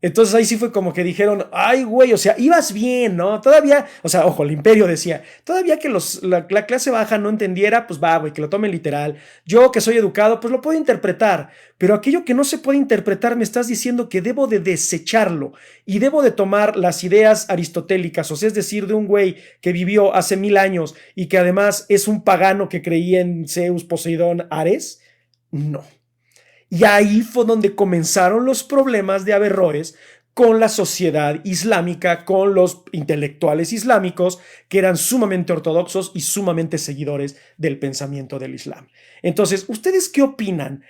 Entonces ahí sí fue como que dijeron, ay güey, o sea, ibas bien, ¿no? Todavía, o sea, ojo, el imperio decía, todavía que la clase baja no entendiera, pues va, güey, que lo tomen literal. Yo que soy educado, pues lo puedo interpretar, pero aquello que no se puede interpretar me estás diciendo que debo de desecharlo y debo de tomar las ideas aristotélicas, o sea, es decir, de un güey que vivió hace 1000 años y que además es un pagano que creía en Zeus, Poseidón, Ares. No. Y ahí fue donde comenzaron los problemas de Averroes con la sociedad islámica, con los intelectuales islámicos que eran sumamente ortodoxos y sumamente seguidores del pensamiento del Islam. Entonces, ¿ustedes qué opinan?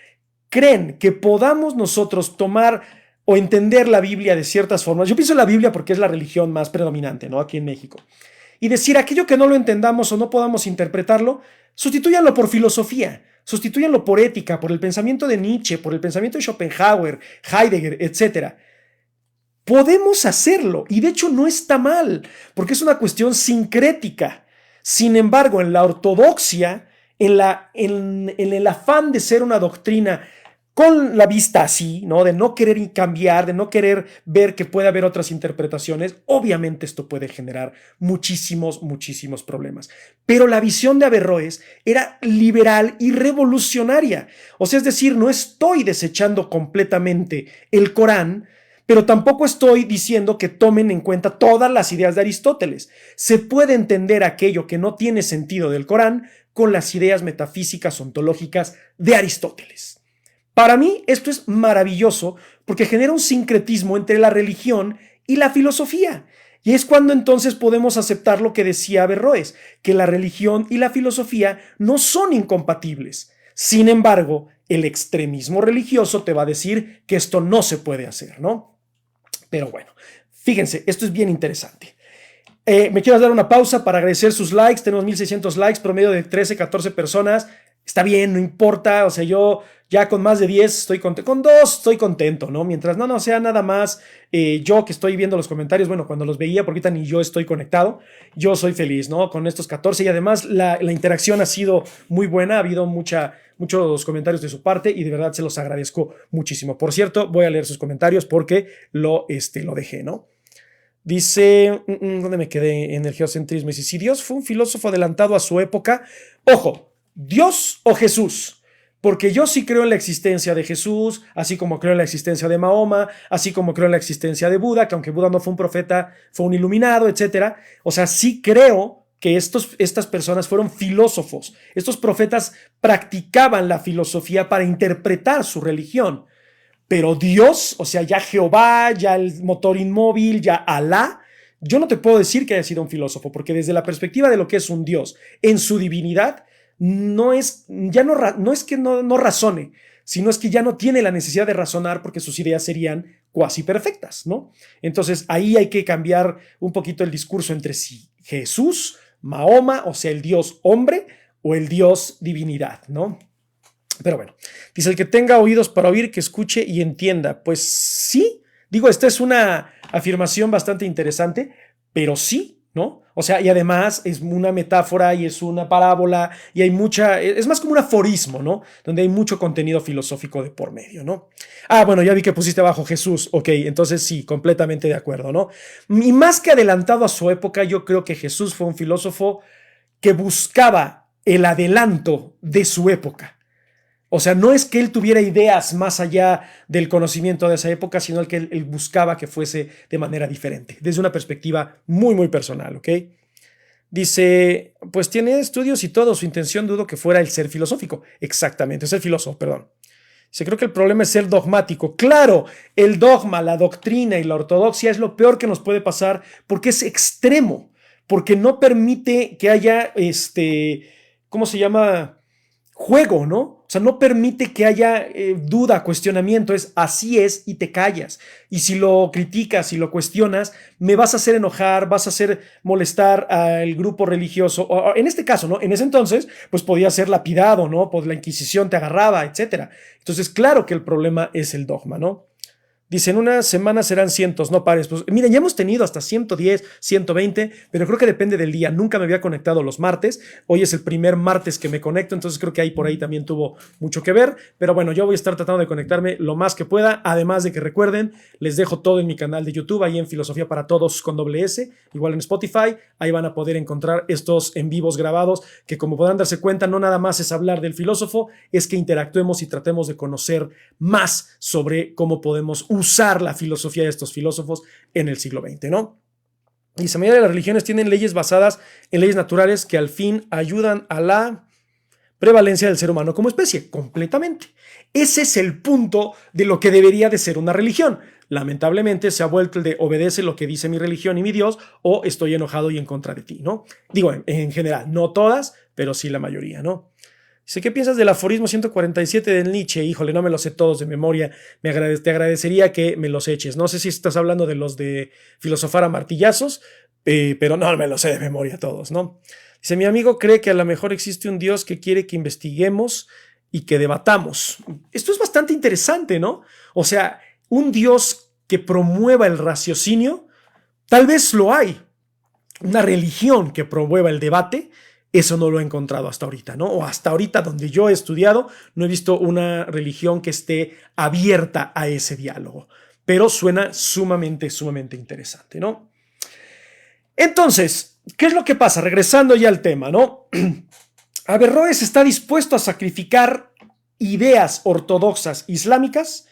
¿Creen que podamos nosotros tomar o entender la Biblia de ciertas formas? Yo pienso en la Biblia porque es la religión más predominante, ¿no? Aquí en México. Y decir aquello que no lo entendamos o no podamos interpretarlo, sustitúyanlo por filosofía. Sustitúyanlo por ética, por el pensamiento de Nietzsche, por el pensamiento de Schopenhauer, Heidegger, etc. Podemos hacerlo y de hecho no está mal, porque es una cuestión sincrética. Sin embargo, en la ortodoxia, en el afán de ser una doctrina con la vista así, ¿no? De no querer cambiar, de no querer ver que puede haber otras interpretaciones, obviamente esto puede generar muchísimos problemas. Pero la visión de Averroes era liberal y revolucionaria. O sea, es decir, no estoy desechando completamente el Corán, pero tampoco estoy diciendo que tomen en cuenta todas las ideas de Aristóteles. Se puede entender aquello que no tiene sentido del Corán con las ideas metafísicas ontológicas de Aristóteles. Para mí esto es maravilloso porque genera un sincretismo entre la religión y la filosofía. Y es cuando entonces podemos aceptar lo que decía Averroes, que la religión y la filosofía no son incompatibles. Sin embargo, el extremismo religioso te va a decir que esto no se puede hacer, ¿no? Pero bueno, fíjense, esto es bien interesante. Me quiero dar una pausa para agradecer sus likes. Tenemos 1600 likes, promedio de 13, 14 personas. Está bien, no importa, o sea, yo Ya con más de 10 estoy contento, con 2 estoy contento, ¿no? Mientras no sea nada más yo que estoy viendo los comentarios, bueno, cuando los veía, porque ahorita ni yo estoy conectado, yo soy feliz, ¿no? Con estos 14 y además la interacción ha sido muy buena, ha habido muchos comentarios de su parte y de verdad se los agradezco muchísimo. Por cierto, voy a leer sus comentarios porque lo dejé, ¿no? Dice, ¿dónde me quedé? En el geocentrismo. Dice, si Dios fue un filósofo adelantado a su época, ojo, ¿Dios o Jesús? Porque yo sí creo en la existencia de Jesús, así como creo en la existencia de Mahoma, así como creo en la existencia de Buda, que aunque Buda no fue un profeta, fue un iluminado, etc. O sea, sí creo que estas personas fueron filósofos. Estos profetas practicaban la filosofía para interpretar su religión. Pero Dios, o sea, ya Jehová, ya el motor inmóvil, ya Alá, yo no te puedo decir que haya sido un filósofo, porque desde la perspectiva de lo que es un Dios en su divinidad, no es que no razone, sino es que ya no tiene la necesidad de razonar porque sus ideas serían cuasi perfectas, ¿no? Entonces ahí hay que cambiar un poquito el discurso entre si Jesús, Mahoma, o sea, el Dios hombre o el Dios divinidad, ¿no? Pero bueno, dice, el que tenga oídos para oír, que escuche y entienda. Pues sí, digo, esta es una afirmación bastante interesante, pero sí, ¿no? O sea, y además es una metáfora y es una parábola y hay es más como un aforismo, ¿no? Donde hay mucho contenido filosófico de por medio, ¿no? Ah, bueno, ya vi que pusiste abajo Jesús, ok, entonces sí, completamente de acuerdo, ¿no? Y más que adelantado a su época, yo creo que Jesús fue un filósofo que buscaba el adelanto de su época. O sea, no es que él tuviera ideas más allá del conocimiento de esa época, sino el que él buscaba que fuese de manera diferente, desde una perspectiva muy, muy personal, ¿ok? Dice, pues tiene estudios y todo, su intención dudo que fuera el ser filosófico. Exactamente, ser filósofo, perdón. Dice, creo que el problema es ser dogmático. Claro, el dogma, la doctrina y la ortodoxia es lo peor que nos puede pasar porque es extremo, porque no permite que haya, ¿cómo se llama? Juego, ¿no? O sea, no permite que haya duda, cuestionamiento, es así es y te callas. Y si lo criticas, si lo cuestionas, me vas a hacer enojar, vas a hacer molestar al grupo religioso. O, en este caso, ¿no? En ese entonces, pues podía ser lapidado, ¿no? Pues la Inquisición te agarraba, etcétera. Entonces, claro que el problema es el dogma, ¿no? Dice, en una semana serán cientos, no pares. Pues miren, ya hemos tenido hasta 110, 120, pero creo que depende del día. Nunca me había conectado los martes. Hoy es el primer martes que me conecto, entonces creo que ahí por ahí también tuvo mucho que ver. Pero bueno, yo voy a estar tratando de conectarme lo más que pueda. Además de que recuerden, les dejo todo en mi canal de YouTube, ahí en Filosofía para Todos con doble S, igual en Spotify. Ahí van a poder encontrar estos en vivos grabados, que como podrán darse cuenta, no nada más es hablar del filósofo, es que interactuemos y tratemos de conocer más sobre cómo podemos usar la filosofía de estos filósofos en el siglo XX, ¿no? Y la mayoría de las religiones tienen leyes basadas en leyes naturales que al fin ayudan a la prevalencia del ser humano como especie, completamente. Ese es el punto de lo que debería de ser una religión. Lamentablemente se ha vuelto el de obedece lo que dice mi religión y mi Dios o estoy enojado y en contra de ti, ¿no? Digo, en general, no todas, pero sí la mayoría, ¿no? Dice, ¿qué piensas del aforismo 147 de Nietzsche? Híjole, no me los sé todos de memoria. Te agradecería que me los eches. No sé si estás hablando de los de filosofar a martillazos, pero no me los sé de memoria todos, ¿no? Dice, mi amigo cree que a lo mejor existe un Dios que quiere que investiguemos y que debatamos. Esto es bastante interesante, ¿no? O sea, un Dios que promueva el raciocinio, tal vez lo hay. Una religión que promueva el debate, eso no lo he encontrado hasta ahorita, ¿no? O hasta ahorita donde yo he estudiado, no he visto una religión que esté abierta a ese diálogo. Pero suena sumamente, sumamente interesante, ¿no? Entonces, ¿qué es lo que pasa? Regresando ya al tema, ¿no? Averroes está dispuesto a sacrificar ideas ortodoxas islámicas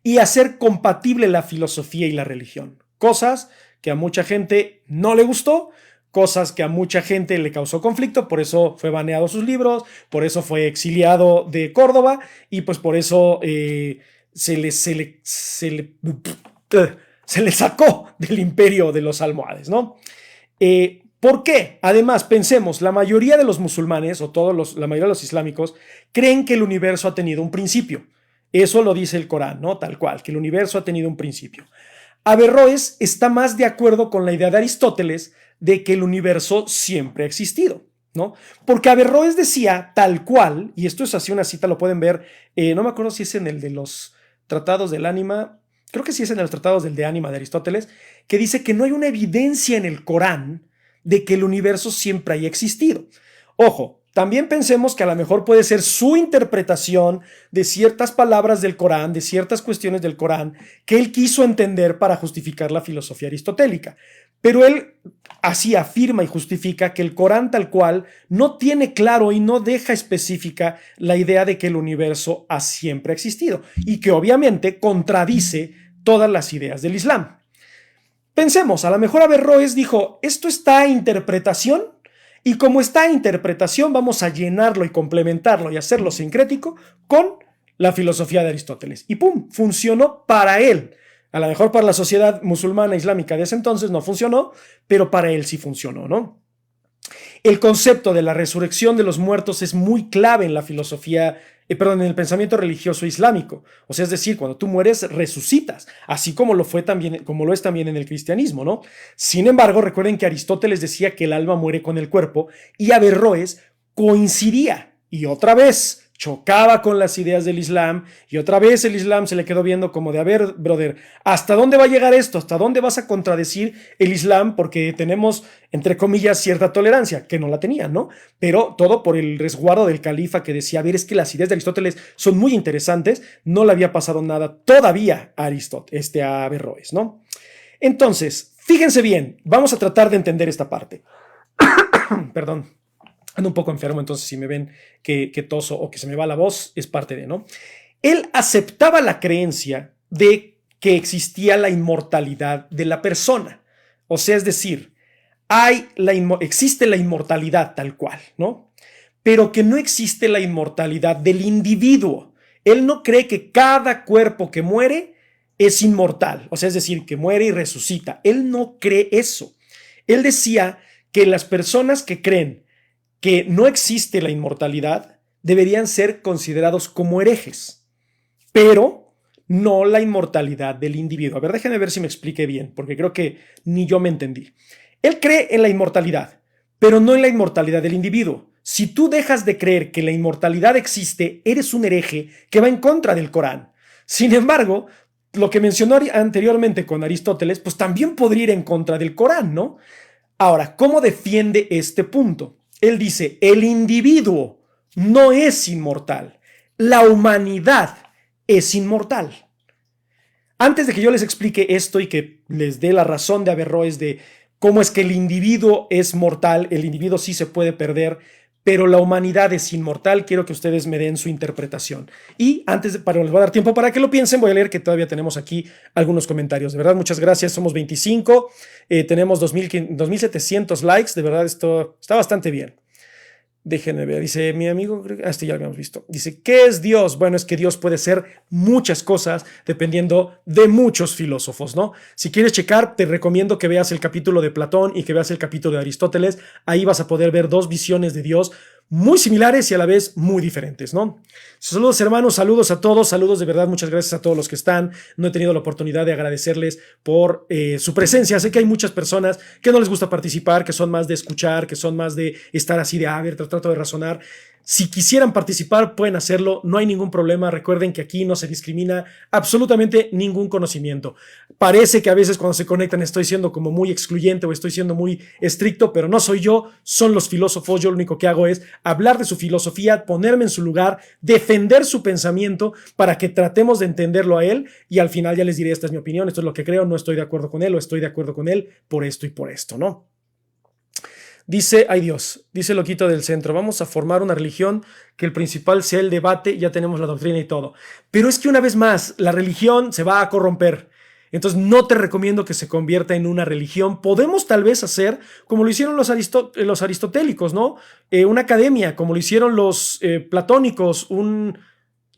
y hacer compatible la filosofía y la religión. Cosas que a mucha gente no le gustó, cosas que a mucha gente le causó conflicto, por eso fue baneado sus libros, por eso fue exiliado de Córdoba y pues por eso se le sacó del imperio de los almohades, ¿no? ¿Por qué? Además, pensemos, la mayoría de los musulmanes o la mayoría de los islámicos creen que el universo ha tenido un principio. Eso lo dice el Corán, ¿no? Tal cual, que el universo ha tenido un principio. Averroes está más de acuerdo con la idea de Aristóteles de que el universo siempre ha existido. ¿no? Porque Averroes decía tal cual, y esto es así una cita, lo pueden ver, no me acuerdo si es en el de los tratados del ánima, creo que sí es en los tratados del de ánima de Aristóteles, que dice que no hay una evidencia en el Corán de que el universo siempre haya existido. Ojo, también pensemos que a lo mejor puede ser su interpretación de ciertas palabras del Corán, de ciertas cuestiones del Corán, que él quiso entender para justificar la filosofía aristotélica. Pero él así afirma y justifica que el Corán tal cual no tiene claro y no deja específica la idea de que el universo ha siempre existido y que obviamente contradice todas las ideas del Islam. Pensemos, a lo mejor Averroes dijo, esto está a interpretación y como está a interpretación vamos a llenarlo y complementarlo y hacerlo sincrético con la filosofía de Aristóteles. Y ¡pum! Funcionó para él. A lo mejor para la sociedad musulmana islámica de ese entonces no funcionó, pero para él sí funcionó, ¿no? El concepto de la resurrección de los muertos es muy clave en la filosofía, en el pensamiento religioso islámico. O sea, es decir, cuando tú mueres, resucitas, así como lo es también en el cristianismo, ¿no? Sin embargo, recuerden que Aristóteles decía que el alma muere con el cuerpo y Averroes coincidía. Y otra vez chocaba con las ideas del Islam y otra vez el Islam se le quedó viendo como de, a ver, brother, ¿hasta dónde va a llegar esto? ¿Hasta dónde vas a contradecir el Islam? Porque tenemos, entre comillas, cierta tolerancia, que no la tenían, ¿no? Pero todo por el resguardo del califa que decía, a ver, es que las ideas de Aristóteles son muy interesantes, no le había pasado nada todavía a a Averroes, ¿no? Entonces, fíjense bien, vamos a tratar de entender esta parte. Perdón. Ando un poco enfermo, entonces si me ven que toso o que se me va la voz, es parte de, ¿no? Él aceptaba la creencia de que existía la inmortalidad de la persona. O sea, es decir, existe la inmortalidad tal cual, ¿no? Pero que no existe la inmortalidad del individuo. Él no cree que cada cuerpo que muere es inmortal. O sea, es decir, que muere y resucita. Él no cree eso. Él decía que las personas que creen que no existe la inmortalidad deberían ser considerados como herejes, pero no la inmortalidad del individuo. A ver, déjenme ver si me expliqué bien, porque creo que ni yo me entendí. Él cree en la inmortalidad, pero no en la inmortalidad del individuo. Si tú dejas de creer que la inmortalidad existe, eres un hereje que va en contra del Corán. Sin embargo, lo que mencionó anteriormente con Aristóteles, pues también podría ir en contra del Corán, ¿no? Ahora, ¿cómo defiende este punto? Él dice, el individuo no es inmortal, la humanidad es inmortal. Antes de que yo les explique esto y que les dé la razón de Averroes de cómo es que el individuo es mortal, el individuo sí se puede perder, pero la humanidad es inmortal, quiero que ustedes me den su interpretación. Y les voy a dar tiempo para que lo piensen, voy a leer que todavía tenemos aquí algunos comentarios. De verdad, muchas gracias, somos 25, tenemos 2,700 likes, de verdad esto está bastante bien. Déjenme ver, dice mi amigo, este ya lo habíamos visto, dice, ¿qué es Dios? Bueno, es que Dios puede ser muchas cosas dependiendo de muchos filósofos, ¿no? Si quieres checar, te recomiendo que veas el capítulo de Platón y que veas el capítulo de Aristóteles, ahí vas a poder ver dos visiones de Dios muy similares y a la vez muy diferentes, ¿no? Saludos hermanos, saludos a todos, saludos de verdad, muchas gracias a todos los que están. No he tenido la oportunidad de agradecerles por su presencia. Sé que hay muchas personas que no les gusta participar, que son más de escuchar, que son más de estar así de, a ver, trato de razonar. Si quisieran participar, pueden hacerlo, no hay ningún problema. Recuerden que aquí no se discrimina absolutamente ningún conocimiento. Parece que a veces cuando se conectan estoy siendo como muy excluyente o estoy siendo muy estricto, pero no soy yo, son los filósofos. Yo lo único que hago es hablar de su filosofía, ponerme en su lugar, defender su pensamiento para que tratemos de entenderlo a él y al final ya les diré, esta es mi opinión, esto es lo que creo, no estoy de acuerdo con él o estoy de acuerdo con él por esto y por esto, ¿no? Dice, ay Dios, dice Loquito del Centro, vamos a formar una religión que el principal sea el debate, ya tenemos la doctrina y todo. Pero es que una vez más, la religión se va a corromper. Entonces no te recomiendo que se convierta en una religión. Podemos tal vez hacer como lo hicieron los aristotélicos, ¿no? Una academia, como lo hicieron los platónicos,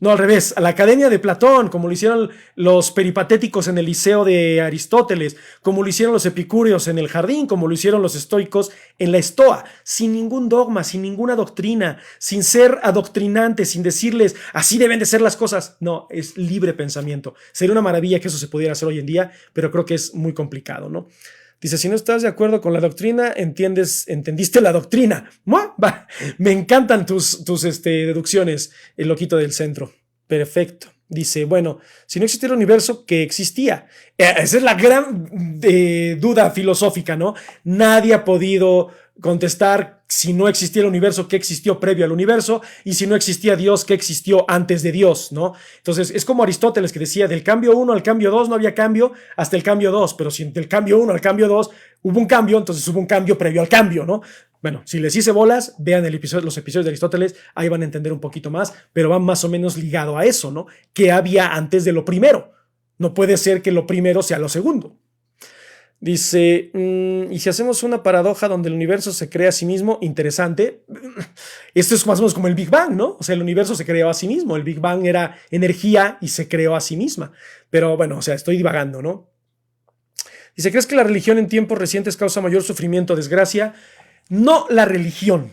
no, al revés, a la Academia de Platón, como lo hicieron los peripatéticos en el Liceo de Aristóteles, como lo hicieron los epicúreos en el Jardín, como lo hicieron los estoicos en la Estoa, sin ningún dogma, sin ninguna doctrina, sin ser adoctrinante, sin decirles así deben de ser las cosas. No, es libre pensamiento. Sería una maravilla que eso se pudiera hacer hoy en día, pero creo que es muy complicado, ¿no? Dice, si no estás de acuerdo con la doctrina, entendiste la doctrina. Va, me encantan tus deducciones, el loquito del centro. Perfecto. Dice, bueno, si no existiera el universo, ¿qué existía? Esa es la gran duda filosófica, ¿no? Nadie ha podido contestar si no existía el universo, qué existió previo al universo, y si no existía Dios, qué existió antes de Dios, ¿no? Entonces, es como Aristóteles que decía, del cambio 1 al cambio 2 no había cambio hasta el cambio 2, pero si del cambio 1 al cambio 2 hubo un cambio, entonces hubo un cambio previo al cambio, ¿no? Bueno, si les hice bolas, vean los episodios de Aristóteles, ahí van a entender un poquito más, pero van más o menos ligado a eso, ¿no? ¿Qué había antes de lo primero? No puede ser que lo primero sea lo segundo. Dice, y si hacemos una paradoja donde el universo se crea a sí mismo, interesante. Esto es más o menos como el Big Bang, ¿no? O sea, el universo se creó a sí mismo. El Big Bang era energía y se creó a sí misma. Pero bueno, o sea, estoy divagando, ¿no? Dice, ¿crees que la religión en tiempos recientes causa mayor sufrimiento o desgracia? No la religión.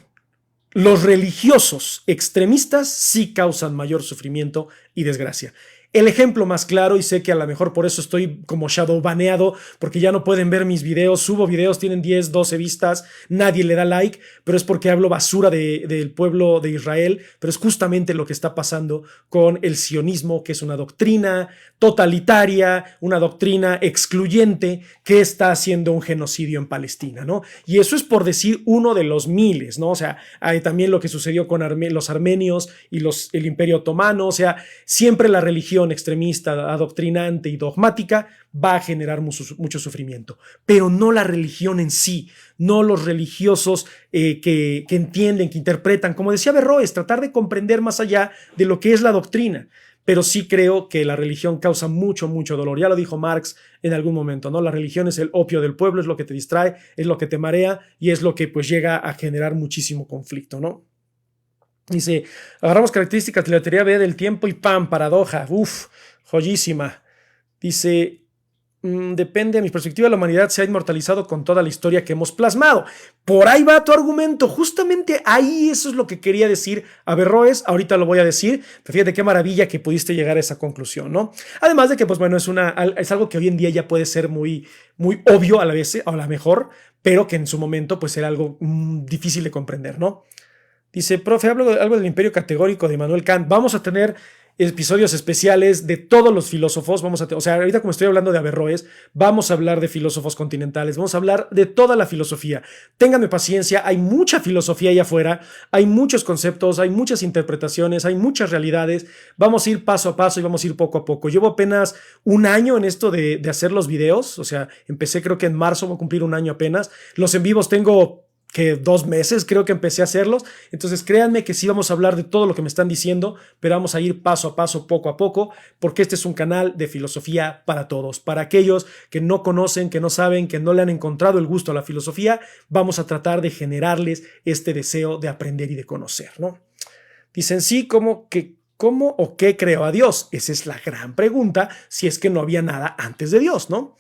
Los religiosos extremistas sí causan mayor sufrimiento y desgracia. El ejemplo más claro, y sé que a lo mejor por eso estoy como shadow baneado, porque ya no pueden ver mis videos, subo videos, tienen 10, 12 vistas, nadie le da like, pero es porque hablo basura del pueblo de Israel, pero es justamente lo que está pasando con el sionismo, que es una doctrina totalitaria, una doctrina excluyente que está haciendo un genocidio en Palestina, ¿no? Y eso es por decir uno de los miles, ¿no? O sea, hay también lo que sucedió con los armenios y el Imperio Otomano, o sea, siempre la religión extremista, adoctrinante y dogmática va a generar mucho sufrimiento, pero no la religión en sí, no los religiosos que entienden, que interpretan, como decía Averroes, tratar de comprender más allá de lo que es la doctrina. Pero sí creo que la religión causa mucho dolor. Ya lo dijo Marx en algún momento, ¿no? La religión es el opio del pueblo, es lo que te distrae, es lo que te marea y es lo que pues llega a generar muchísimo conflicto, ¿no? Dice, agarramos características de la teoría B del tiempo y ¡pam! Paradoja. Uf, joyísima. Dice, depende de mi perspectiva, la humanidad se ha inmortalizado con toda la historia que hemos plasmado. Por ahí va tu argumento. Justamente ahí eso es lo que quería decir Averroes. Ahorita lo voy a decir. Pero fíjate qué maravilla que pudiste llegar a esa conclusión, ¿no? Además de que, pues bueno, es algo que hoy en día ya puede ser muy obvio a la vez, a la mejor, pero que en su momento pues era algo difícil de comprender, ¿no? Dice, profe, algo del imperio categórico de Immanuel Kant. Vamos a tener episodios especiales de todos los filósofos. O sea, ahorita como estoy hablando de Averroes, vamos a hablar de filósofos continentales, vamos a hablar de toda la filosofía. Ténganme paciencia, hay mucha filosofía allá afuera, hay muchos conceptos, hay muchas interpretaciones, hay muchas realidades. Vamos a ir paso a paso y vamos a ir poco a poco. Llevo apenas un año en esto de hacer los videos, o sea, empecé creo que en marzo, voy a cumplir un año apenas. Los en vivos tengo que 2 meses creo que empecé a hacerlos, entonces créanme que sí vamos a hablar de todo lo que me están diciendo, pero vamos a ir paso a paso, poco a poco, porque este es un canal de filosofía para todos, para aquellos que no conocen, que no saben, que no le han encontrado el gusto a la filosofía, vamos a tratar de generarles este deseo de aprender y de conocer, ¿no? Dicen sí, ¿cómo o qué creó a Dios? Esa es la gran pregunta, si es que no había nada antes de Dios, ¿no?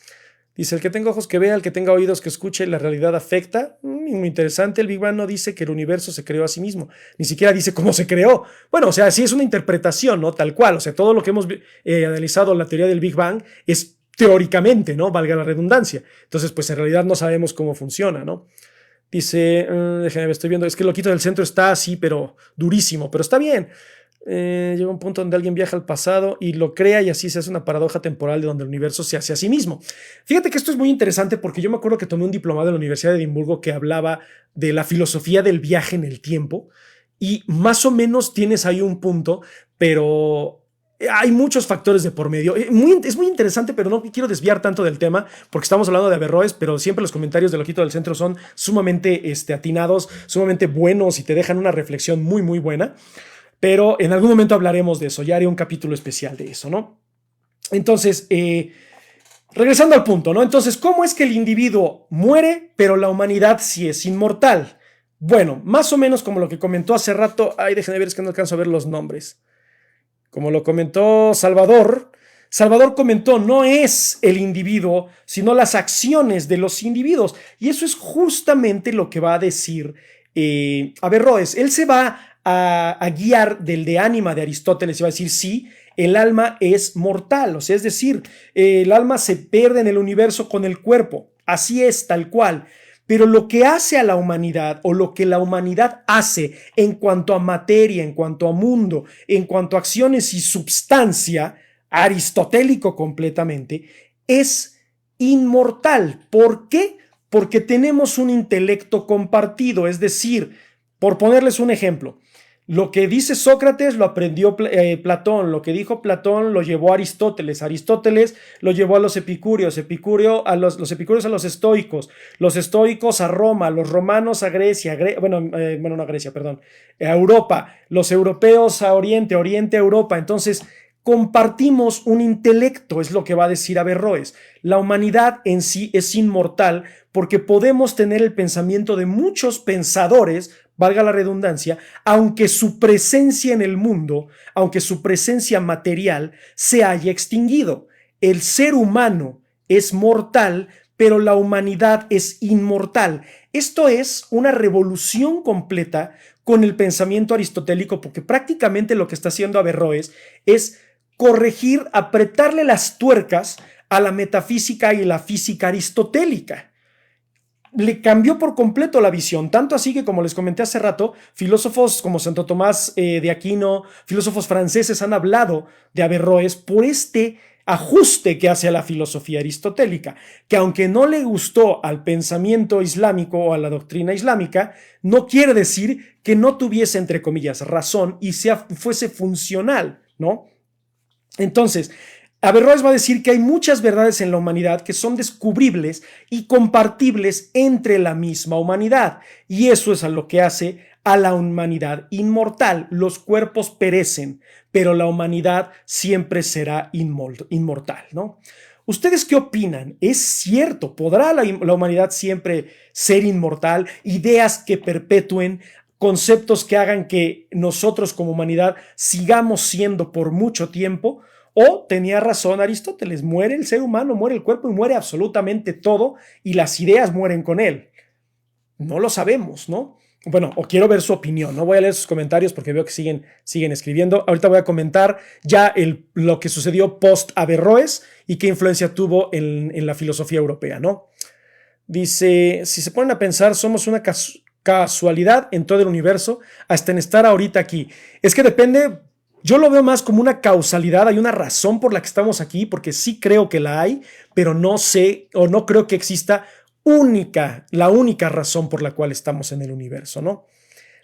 Dice, el que tenga ojos que vea, el que tenga oídos que escuche, la realidad afecta. Muy interesante, el Big Bang no dice que el universo se creó a sí mismo, ni siquiera dice cómo se creó. Bueno, o sea, sí es una interpretación, ¿no? Tal cual, o sea, todo lo que hemos analizado la teoría del Big Bang es teóricamente, ¿no? Valga la redundancia. Entonces, pues en realidad no sabemos cómo funciona, ¿no? Dice, déjame ver, estoy viendo, es que el loquito del centro está así, pero durísimo, pero está bien. Llega un punto donde alguien viaja al pasado y lo crea y así se hace una paradoja temporal de donde el universo se hace a sí mismo. Fíjate que esto es muy interesante porque yo me acuerdo que tomé un diplomado en la Universidad de Edimburgo que hablaba de la filosofía del viaje en el tiempo y más o menos tienes ahí un punto, pero hay muchos factores de por medio. Es muy interesante, pero no quiero desviar tanto del tema porque estamos hablando de Averroes, pero siempre los comentarios del loquito del centro son sumamente atinados, sumamente buenos y te dejan una reflexión muy buena. Pero en algún momento hablaremos de eso, ya haré un capítulo especial de eso, ¿no? Entonces, regresando al punto, ¿no? Entonces, ¿cómo es que el individuo muere, pero la humanidad sí es inmortal? Bueno, más o menos como lo que comentó hace rato, déjenme ver, es que no alcanzo a ver los nombres. Como lo comentó Salvador comentó, no es el individuo, sino las acciones de los individuos. Y eso es justamente lo que va a decir Averroes. Él se va a guiar del de ánima de Aristóteles y va a decir, sí, el alma es mortal, o sea, es decir, el alma se pierde en el universo con el cuerpo. así es, tal cual. Pero lo que hace a la humanidad o lo que la humanidad hace en cuanto a materia, en cuanto a mundo, en cuanto a acciones y substancia, aristotélico completamente, es inmortal. ¿Por qué? Porque tenemos un intelecto compartido, es decir, por ponerles un ejemplo, lo que dice Sócrates lo aprendió Platón, lo que dijo Platón lo llevó Aristóteles, Aristóteles lo llevó a los epicúreos, los epicúreos a los estoicos a Roma, los romanos a Grecia, no a Grecia, perdón, a Europa, los europeos a Oriente, Oriente a Europa. Entonces, compartimos un intelecto, es lo que va a decir Averroes. La humanidad en sí es inmortal porque podemos tener el pensamiento de muchos pensadores, valga la redundancia, aunque su presencia en el mundo, aunque su presencia material se haya extinguido. El ser humano es mortal, pero la humanidad es inmortal. Esto es una revolución completa con el pensamiento aristotélico, porque prácticamente lo que está haciendo Averroes es corregir, apretarle las tuercas a la metafísica y la física aristotélica. Le cambió por completo la visión, tanto así que, como les comenté hace rato, filósofos como Santo Tomás de Aquino, filósofos franceses han hablado de Averroes por este ajuste que hace a la filosofía aristotélica, que aunque no le gustó al pensamiento islámico o a la doctrina islámica, no quiere decir que no tuviese, entre comillas, razón y fuese funcional, ¿no? Entonces, Averroes va a decir que hay muchas verdades en la humanidad que son descubribles y compartibles entre la misma humanidad, y eso es a lo que hace a la humanidad inmortal. Los cuerpos perecen, pero la humanidad siempre será inmortal, ¿no? ¿Ustedes qué opinan? ¿Es cierto? ¿Podrá la humanidad siempre ser inmortal? ¿Ideas que perpetúen? ¿Conceptos que hagan que nosotros como humanidad sigamos siendo por mucho tiempo? ¿O tenía razón Aristóteles? Muere el ser humano, muere el cuerpo y muere absolutamente todo, y las ideas mueren con él. No lo sabemos, ¿no? Bueno, o quiero ver su opinión. No voy a leer sus comentarios porque veo que siguen escribiendo. Ahorita voy a comentar ya lo que sucedió post Averroes y qué influencia tuvo en la filosofía europea, ¿no? Dice, si se ponen a pensar, somos una casualidad en todo el universo, hasta en estar ahorita aquí. Es que depende. Yo lo veo más como una causalidad, hay una razón por la que estamos aquí, porque sí creo que la hay, pero no sé o no creo que exista la única razón por la cual estamos en el universo, ¿no?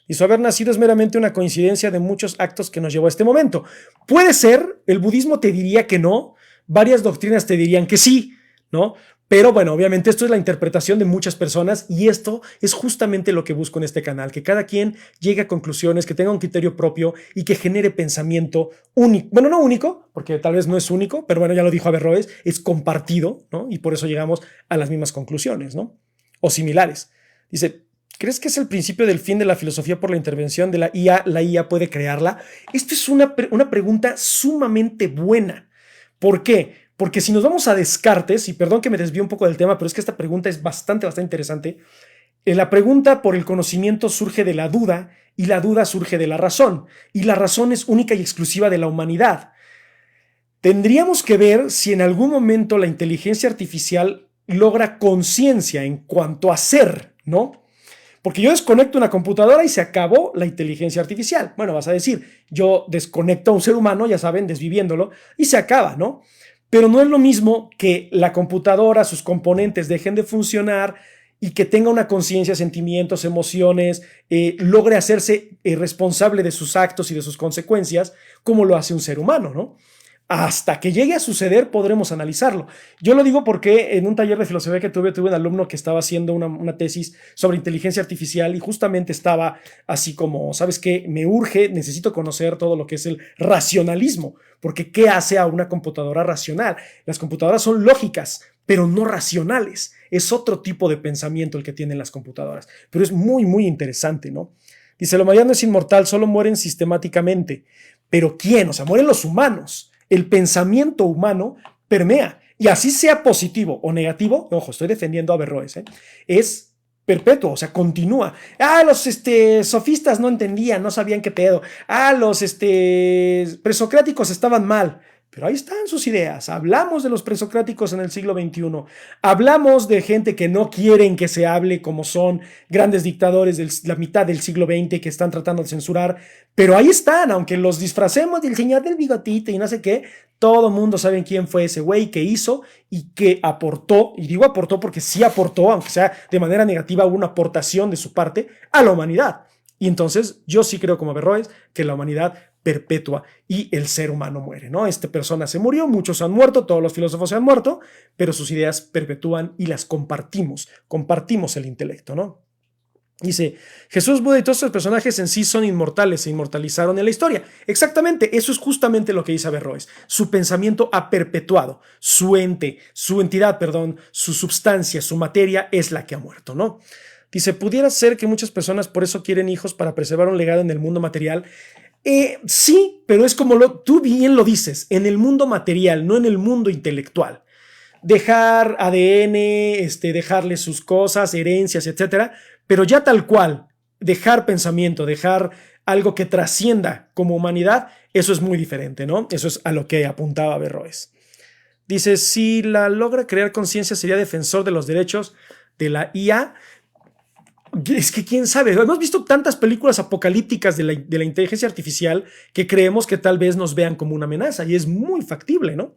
Y su haber nacido es meramente una coincidencia de muchos actos que nos llevó a este momento. Puede ser, el budismo te diría que no, varias doctrinas te dirían que sí, ¿no? Pero bueno, obviamente esto es la interpretación de muchas personas y esto es justamente lo que busco en este canal, que cada quien llegue a conclusiones, que tenga un criterio propio y que genere pensamiento único. Bueno, no único, porque tal vez no es único, pero bueno, ya lo dijo Averroes, es compartido, ¿no? Y por eso llegamos a las mismas conclusiones, ¿no? O similares. Dice, ¿crees que es el principio del fin de la filosofía por la intervención de la IA? ¿La IA puede crearla? Esto es una pregunta sumamente buena. ¿Por qué? Porque si nos vamos a Descartes, y perdón que me desvío un poco del tema, pero es que esta pregunta es bastante interesante. La pregunta por el conocimiento surge de la duda, y la duda surge de la razón, y la razón es única y exclusiva de la humanidad. Tendríamos que ver si en algún momento la inteligencia artificial logra conciencia en cuanto a ser, ¿no? Porque yo desconecto una computadora y se acabó la inteligencia artificial. Bueno, vas a decir, yo desconecto a un ser humano, ya saben, desviviéndolo, y se acaba, ¿no? Pero no es lo mismo que la computadora, sus componentes dejen de funcionar y que tenga una conciencia, sentimientos, emociones, logre hacerse responsable de sus actos y de sus consecuencias, como lo hace un ser humano, ¿no? Hasta que llegue a suceder podremos analizarlo. Yo lo digo porque en un taller de filosofía que tuve un alumno que estaba haciendo una tesis sobre inteligencia artificial y justamente estaba así como, ¿sabes qué? Me urge, necesito conocer todo lo que es el racionalismo, porque ¿qué hace a una computadora racional? Las computadoras son lógicas, pero no racionales. Es otro tipo de pensamiento el que tienen las computadoras, pero es muy interesante, ¿no? Dice, la humanidad no es inmortal, solo mueren sistemáticamente. ¿Pero quién? O sea, mueren los humanos. El pensamiento humano permea, y así sea positivo o negativo, ojo, estoy defendiendo a Averroes, es perpetuo, o sea, continúa. Los sofistas no entendían, no sabían qué pedo. Los presocráticos estaban mal. Pero ahí están sus ideas. Hablamos de los presocráticos en el siglo XXI. Hablamos de gente que no quieren que se hable, como son grandes dictadores de la mitad del siglo XX que están tratando de censurar. Pero ahí están, aunque los disfracemos del señor del bigotito y no sé qué. Todo mundo sabe quién fue ese güey, qué hizo y qué aportó. Y digo aportó porque sí aportó, aunque sea de manera negativa, hubo una aportación de su parte a la humanidad. Y entonces yo sí creo como Averroes que la humanidad perpetua y el ser humano muere, ¿no? Esta persona se murió, muchos han muerto, todos los filósofos se han muerto, pero sus ideas perpetúan y las compartimos el intelecto, ¿no? Dice, Jesús, Buda y todos estos personajes en sí son inmortales, se inmortalizaron en la historia. Exactamente, eso es justamente lo que dice Averroes. Su pensamiento ha perpetuado, su entidad, su substancia, su materia es la que ha muerto, ¿no? Dice, pudiera ser que muchas personas por eso quieren hijos para preservar un legado en el mundo material. Sí, pero es como tú bien lo dices, en el mundo material, no en el mundo intelectual. Dejar ADN, dejarle sus cosas, herencias, etcétera, pero ya tal cual, dejar pensamiento, dejar algo que trascienda como humanidad, eso es muy diferente, ¿no? Eso es a lo que apuntaba Averroes. Dice, si la logra crear conciencia, sería defensor de los derechos de la IA. Es que quién sabe, hemos visto tantas películas apocalípticas de la inteligencia artificial que creemos que tal vez nos vean como una amenaza y es muy factible, ¿no?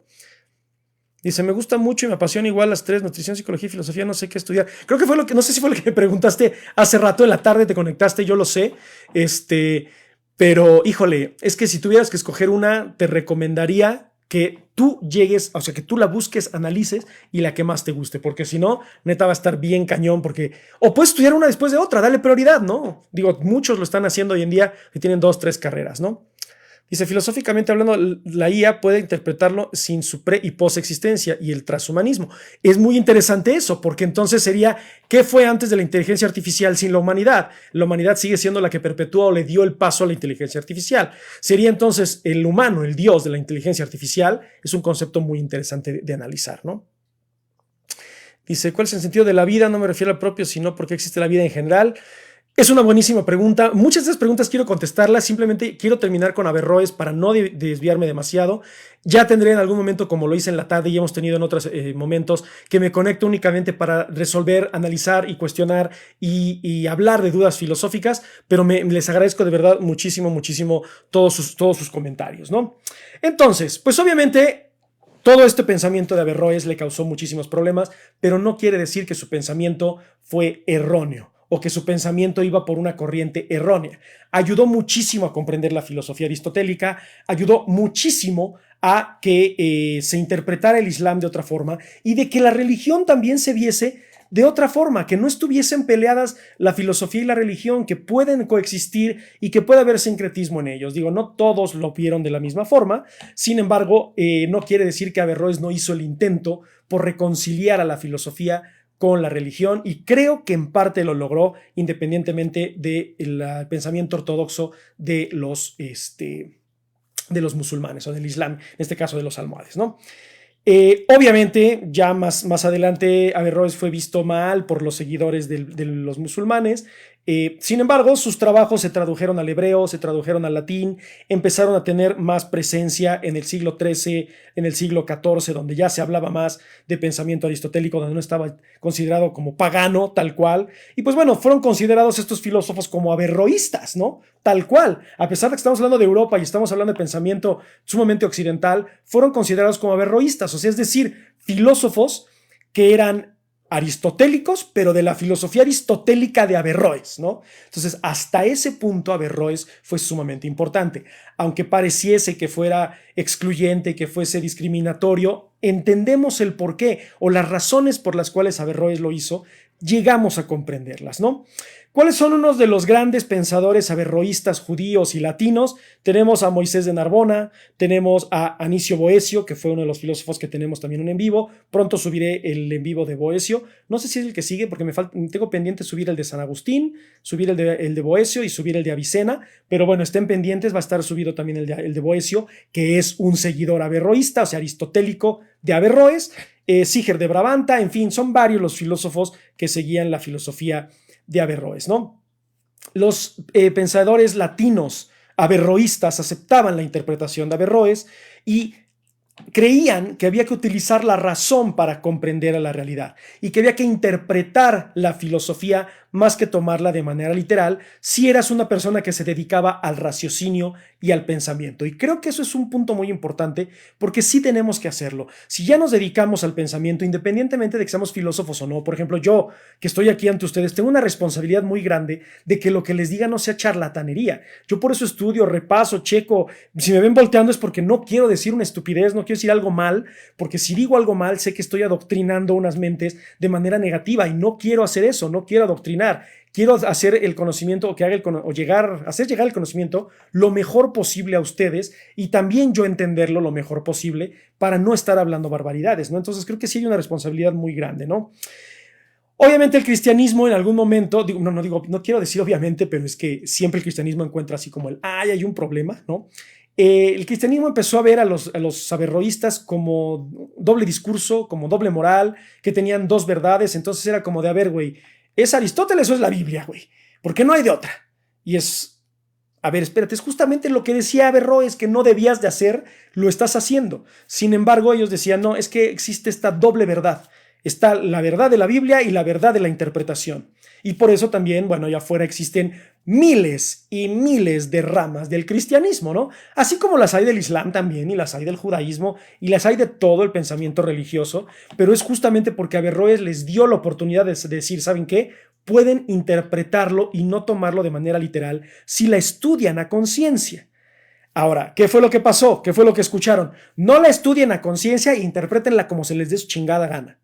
Dice, me gusta mucho y me apasiona igual las tres, nutrición, psicología y filosofía, no sé qué estudiar. Creo que fue no sé si fue lo que me preguntaste hace rato en la tarde, te conectaste, yo lo sé, pero híjole, es que si tuvieras que escoger una, te recomendaría que tú llegues, o sea, que tú la busques, analices y la que más te guste, porque si no, neta va a estar bien cañón, o puedes estudiar una después de otra, dale prioridad, ¿no? Digo, muchos lo están haciendo hoy en día que tienen 2, 3 carreras, ¿no? Dice, filosóficamente hablando, la IA puede interpretarlo sin su pre- y posexistencia y el transhumanismo. Es muy interesante eso, porque entonces sería, ¿qué fue antes de la inteligencia artificial sin la humanidad? La humanidad sigue siendo la que perpetúa o le dio el paso a la inteligencia artificial. Sería entonces el humano, el dios de la inteligencia artificial. Es un concepto muy interesante de analizar, ¿no? Dice, ¿cuál es el sentido de la vida? No me refiero al propio, sino porque existe la vida en general. Es una buenísima pregunta. Muchas de esas preguntas quiero contestarlas. Simplemente quiero terminar con Averroes para no desviarme demasiado. Ya tendré en algún momento, como lo hice en la tarde y hemos tenido en otros momentos, que me conecto únicamente para resolver, analizar y cuestionar y hablar de dudas filosóficas. Pero les agradezco de verdad muchísimo, muchísimo todos sus comentarios, ¿no? Entonces, pues obviamente todo este pensamiento de Averroes le causó muchísimos problemas, pero no quiere decir que su pensamiento fue erróneo o que su pensamiento iba por una corriente errónea. Ayudó muchísimo a comprender la filosofía aristotélica, ayudó muchísimo a que se interpretara el Islam de otra forma y de que la religión también se viese de otra forma, que no estuviesen peleadas la filosofía y la religión, que pueden coexistir y que puede haber sincretismo en ellos. Digo, no todos lo vieron de la misma forma, sin embargo, no quiere decir que Averroes no hizo el intento por reconciliar a la filosofía con la religión y creo que en parte lo logró independientemente del pensamiento ortodoxo de los musulmanes o del Islam, en este caso de los almohades, ¿no? Obviamente, ya más adelante, Averroes fue visto mal por los seguidores de los musulmanes. Sin embargo, sus trabajos se tradujeron al hebreo, se tradujeron al latín, empezaron a tener más presencia en el siglo XIII, en el siglo XIV, donde ya se hablaba más de pensamiento aristotélico, donde no estaba considerado como pagano, tal cual. Y pues bueno, fueron considerados estos filósofos como averroístas, ¿no? Tal cual. A pesar de que estamos hablando de Europa y estamos hablando de pensamiento sumamente occidental, fueron considerados como averroístas, o sea, es decir, filósofos que eran aristotélicos, pero de la filosofía aristotélica de Averroes, ¿no? Entonces, hasta ese punto Averroes fue sumamente importante. Aunque pareciese que fuera excluyente, que fuese discriminatorio, entendemos el porqué o las razones por las cuales Averroes lo hizo, llegamos a comprenderlas, ¿no? ¿Cuáles son unos de los grandes pensadores averroístas judíos y latinos? Tenemos a Moisés de Narbona, tenemos a Anicio Boecio, que fue uno de los filósofos que tenemos también un en vivo. Pronto subiré el en vivo de Boecio. No sé si es el que sigue, porque tengo pendiente subir el de San Agustín, subir el de Boecio y subir el de Avicena. Pero bueno, estén pendientes, va a estar subido también el de Boecio, que es un seguidor averroísta, o sea, aristotélico de Averroes. Siger de Brabanta, en fin, son varios los filósofos que seguían la filosofía de Averroes, ¿no? Los pensadores latinos averroístas aceptaban la interpretación de Averroes y creían que había que utilizar la razón para comprender a la realidad y que había que interpretar la filosofía más que tomarla de manera literal si eras una persona que se dedicaba al raciocinio y al pensamiento. Y creo que eso es un punto muy importante porque sí tenemos que hacerlo. Si ya nos dedicamos al pensamiento, independientemente de que seamos filósofos o no, por ejemplo, yo que estoy aquí ante ustedes, tengo una responsabilidad muy grande de que lo que les diga no sea charlatanería. Yo por eso estudio, repaso, checo. Si me ven volteando es porque no quiero decir una estupidez, no quiero decir algo mal, porque si digo algo mal sé que estoy adoctrinando unas mentes de manera negativa y no quiero hacer eso, no quiero adoctrinar. Quiero hacer el conocimiento hacer llegar el conocimiento lo mejor posible a ustedes y también yo entenderlo lo mejor posible para no estar hablando barbaridades, ¿no? Entonces creo que sí hay una responsabilidad muy grande, ¿no? Obviamente el cristianismo en algún momento, no quiero decir obviamente, pero es que siempre el cristianismo encuentra así como hay un problema, ¿no? El cristianismo empezó a ver a los averroístas como doble discurso, como doble moral, que tenían dos verdades, entonces era como de, a ver, güey, ¿es Aristóteles o es la Biblia, güey? Porque no hay de otra. Y es, a ver, espérate, es justamente lo que decía Averroes que no debías de hacer, lo estás haciendo. Sin embargo, ellos decían, no, es que existe esta doble verdad. Está la verdad de la Biblia y la verdad de la interpretación. Y por eso también, bueno, allá afuera existen miles y miles de ramas del cristianismo, ¿no? Así como las hay del Islam también, y las hay del judaísmo, y las hay de todo el pensamiento religioso, pero es justamente porque Averroes les dio la oportunidad de decir, ¿saben qué? Pueden interpretarlo y no tomarlo de manera literal si la estudian a conciencia. Ahora, ¿qué fue lo que pasó? ¿Qué fue lo que escucharon? No la estudien a conciencia e interpretenla como se les dé su chingada gana.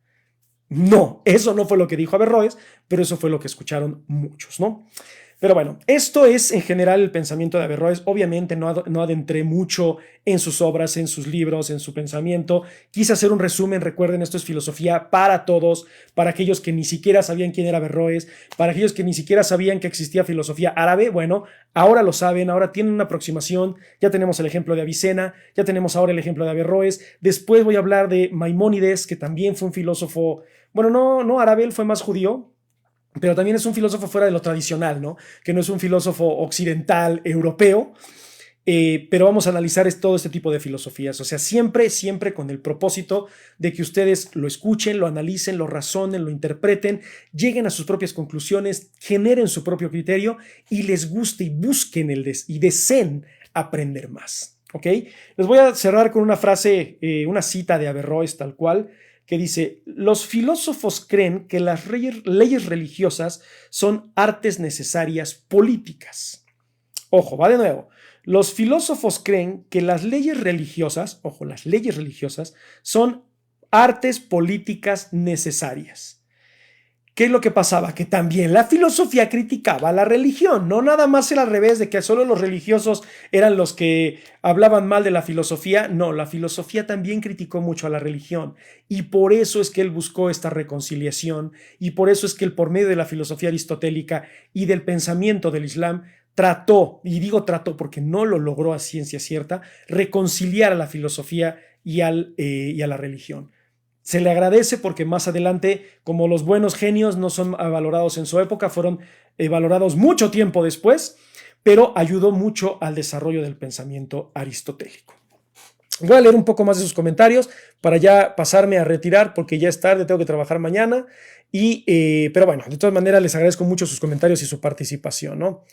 No, eso no fue lo que dijo Averroes, pero eso fue lo que escucharon muchos, ¿no? Pero bueno, esto es en general el pensamiento de Averroes. Obviamente no adentré mucho en sus obras, en sus libros, en su pensamiento. Quise hacer un resumen. Recuerden, esto es filosofía para todos, para aquellos que ni siquiera sabían quién era Averroes, para aquellos que ni siquiera sabían que existía filosofía árabe. Bueno, ahora lo saben, ahora tienen una aproximación. Ya tenemos el ejemplo de Avicena, ya tenemos ahora el ejemplo de Averroes. Después voy a hablar de Maimónides, que también fue un filósofo, bueno, no árabe, él fue más judío, pero también es un filósofo fuera de lo tradicional, ¿no? Que no es un filósofo occidental, europeo, pero vamos a analizar todo este tipo de filosofías, o sea, siempre con el propósito de que ustedes lo escuchen, lo analicen, lo razonen, lo interpreten, lleguen a sus propias conclusiones, generen su propio criterio y les guste y busquen y deseen aprender más, ¿ok? Les voy a cerrar con una frase, una cita de Averroes tal cual, que dice, los filósofos creen que las leyes religiosas son artes necesarias políticas. Ojo, va de nuevo. Los filósofos creen que las leyes religiosas, ojo, las leyes religiosas son artes políticas necesarias. ¿Qué es lo que pasaba? Que también la filosofía criticaba a la religión, no nada más era al revés de que solo los religiosos eran los que hablaban mal de la filosofía, no, la filosofía también criticó mucho a la religión y por eso es que él buscó esta reconciliación y por eso es que él por medio de la filosofía aristotélica y del pensamiento del Islam trató, y digo trató porque no lo logró a ciencia cierta, reconciliar a la filosofía y a la religión. Se le agradece porque más adelante, como los buenos genios no son valorados en su época, fueron valorados mucho tiempo después, pero ayudó mucho al desarrollo del pensamiento aristotélico. Voy a leer un poco más de sus comentarios para ya pasarme a retirar porque ya es tarde, tengo que trabajar mañana. Pero bueno, de todas maneras les agradezco mucho sus comentarios y su participación, ¿no?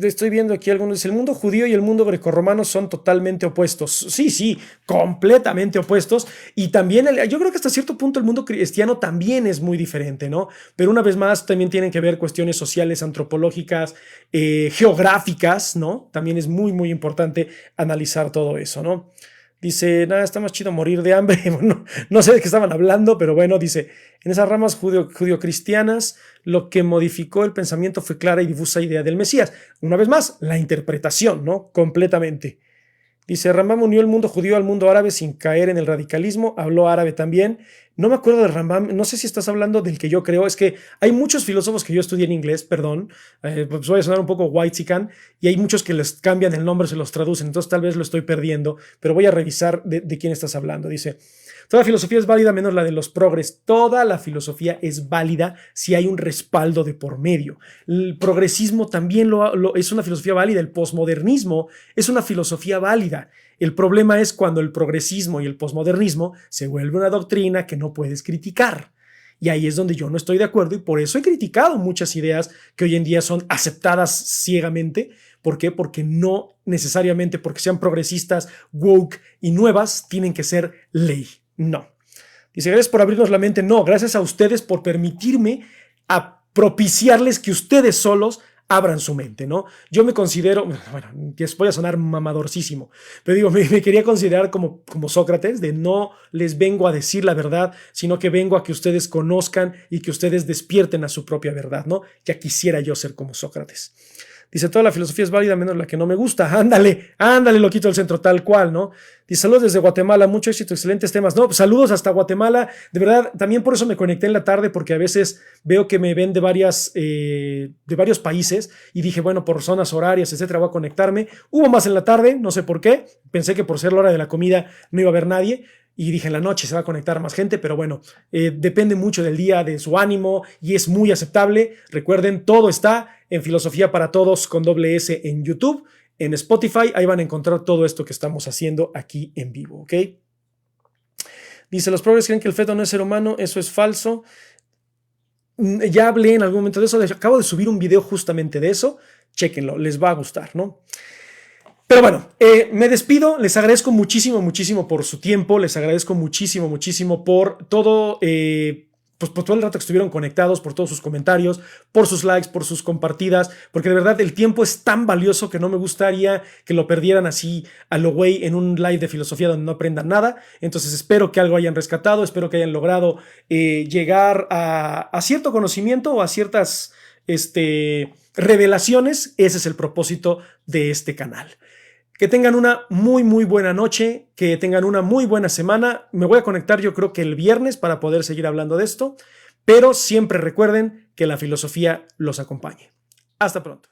Estoy viendo aquí algunos. Dice, el mundo judío y el mundo grecorromano son totalmente opuestos. Sí, completamente opuestos. Y también, yo creo que hasta cierto punto el mundo cristiano también es muy diferente, ¿no? Pero una vez más, también tienen que ver cuestiones sociales, antropológicas, geográficas, ¿no? También es muy importante analizar todo eso, ¿no? Dice, nada, está más chido morir de hambre. Bueno, no sé de qué estaban hablando, pero bueno, dice, en esas ramas judio-cristianas, lo que modificó el pensamiento fue clara y difusa idea del Mesías. Una vez más, la interpretación, ¿no? Completamente. Dice, Rambam unió el mundo judío al mundo árabe sin caer en el radicalismo, habló árabe también. No me acuerdo de Rambam, no sé si estás hablando del que yo creo, es que hay muchos filósofos que yo estudié en inglés, perdón, pues voy a sonar un poco whitezican, y hay muchos que les cambian el nombre, se los traducen, entonces tal vez lo estoy perdiendo, pero voy a revisar de quién estás hablando. Dice, toda filosofía es válida menos la de los progres. Toda la filosofía es válida si hay un respaldo de por medio. El progresismo también es una filosofía válida. El posmodernismo es una filosofía válida. El problema es cuando el progresismo y el posmodernismo se vuelve una doctrina que no puedes criticar. Y ahí es donde yo no estoy de acuerdo y por eso he criticado muchas ideas que hoy en día son aceptadas ciegamente. ¿Por qué? Porque no necesariamente porque sean progresistas, woke y nuevas, tienen que ser ley. No. Dice, gracias por abrirnos la mente. No, gracias a ustedes por permitirme a propiciarles que ustedes solos abran su mente, ¿no? Yo me considero, bueno, voy a sonar mamadorcísimo, pero digo, me quería considerar como Sócrates, de no les vengo a decir la verdad, sino que vengo a que ustedes conozcan y que ustedes despierten a su propia verdad, ¿no? Ya quisiera yo ser como Sócrates. Dice, toda la filosofía es válida, menos la que no me gusta. Ándale, ándale, loquito del centro, tal cual, ¿no? Dice, saludos desde Guatemala, mucho éxito, excelentes temas. No, pues, saludos hasta Guatemala. De verdad, también por eso me conecté en la tarde, porque a veces veo que me ven de varios países y dije, bueno, por zonas horarias, etcétera, voy a conectarme. Hubo más en la tarde, no sé por qué. Pensé que por ser la hora de la comida no iba a haber nadie. Y dije, en la noche se va a conectar más gente, pero bueno, depende mucho del día, de su ánimo y es muy aceptable. Recuerden, todo está en Filosofía para Todos con doble S en YouTube, en Spotify. Ahí van a encontrar todo esto que estamos haciendo aquí en vivo, ¿ok? Dice, los progres creen que el feto no es ser humano, eso es falso. Ya hablé en algún momento de eso, acabo de subir un video justamente de eso. Chéquenlo, les va a gustar, ¿no? Pero bueno, me despido, les agradezco muchísimo, muchísimo por su tiempo, les agradezco muchísimo, muchísimo por todo, pues por todo el rato que estuvieron conectados, por todos sus comentarios, por sus likes, por sus compartidas, porque de verdad el tiempo es tan valioso que no me gustaría que lo perdieran así a lo güey en un live de filosofía donde no aprendan nada. Entonces espero que algo hayan rescatado, espero que hayan logrado llegar a cierto conocimiento o a ciertas revelaciones. Ese es el propósito de este canal. Que tengan una muy, muy buena noche, que tengan una muy buena semana. Me voy a conectar yo creo que el viernes para poder seguir hablando de esto, pero siempre recuerden que la filosofía los acompañe. Hasta pronto.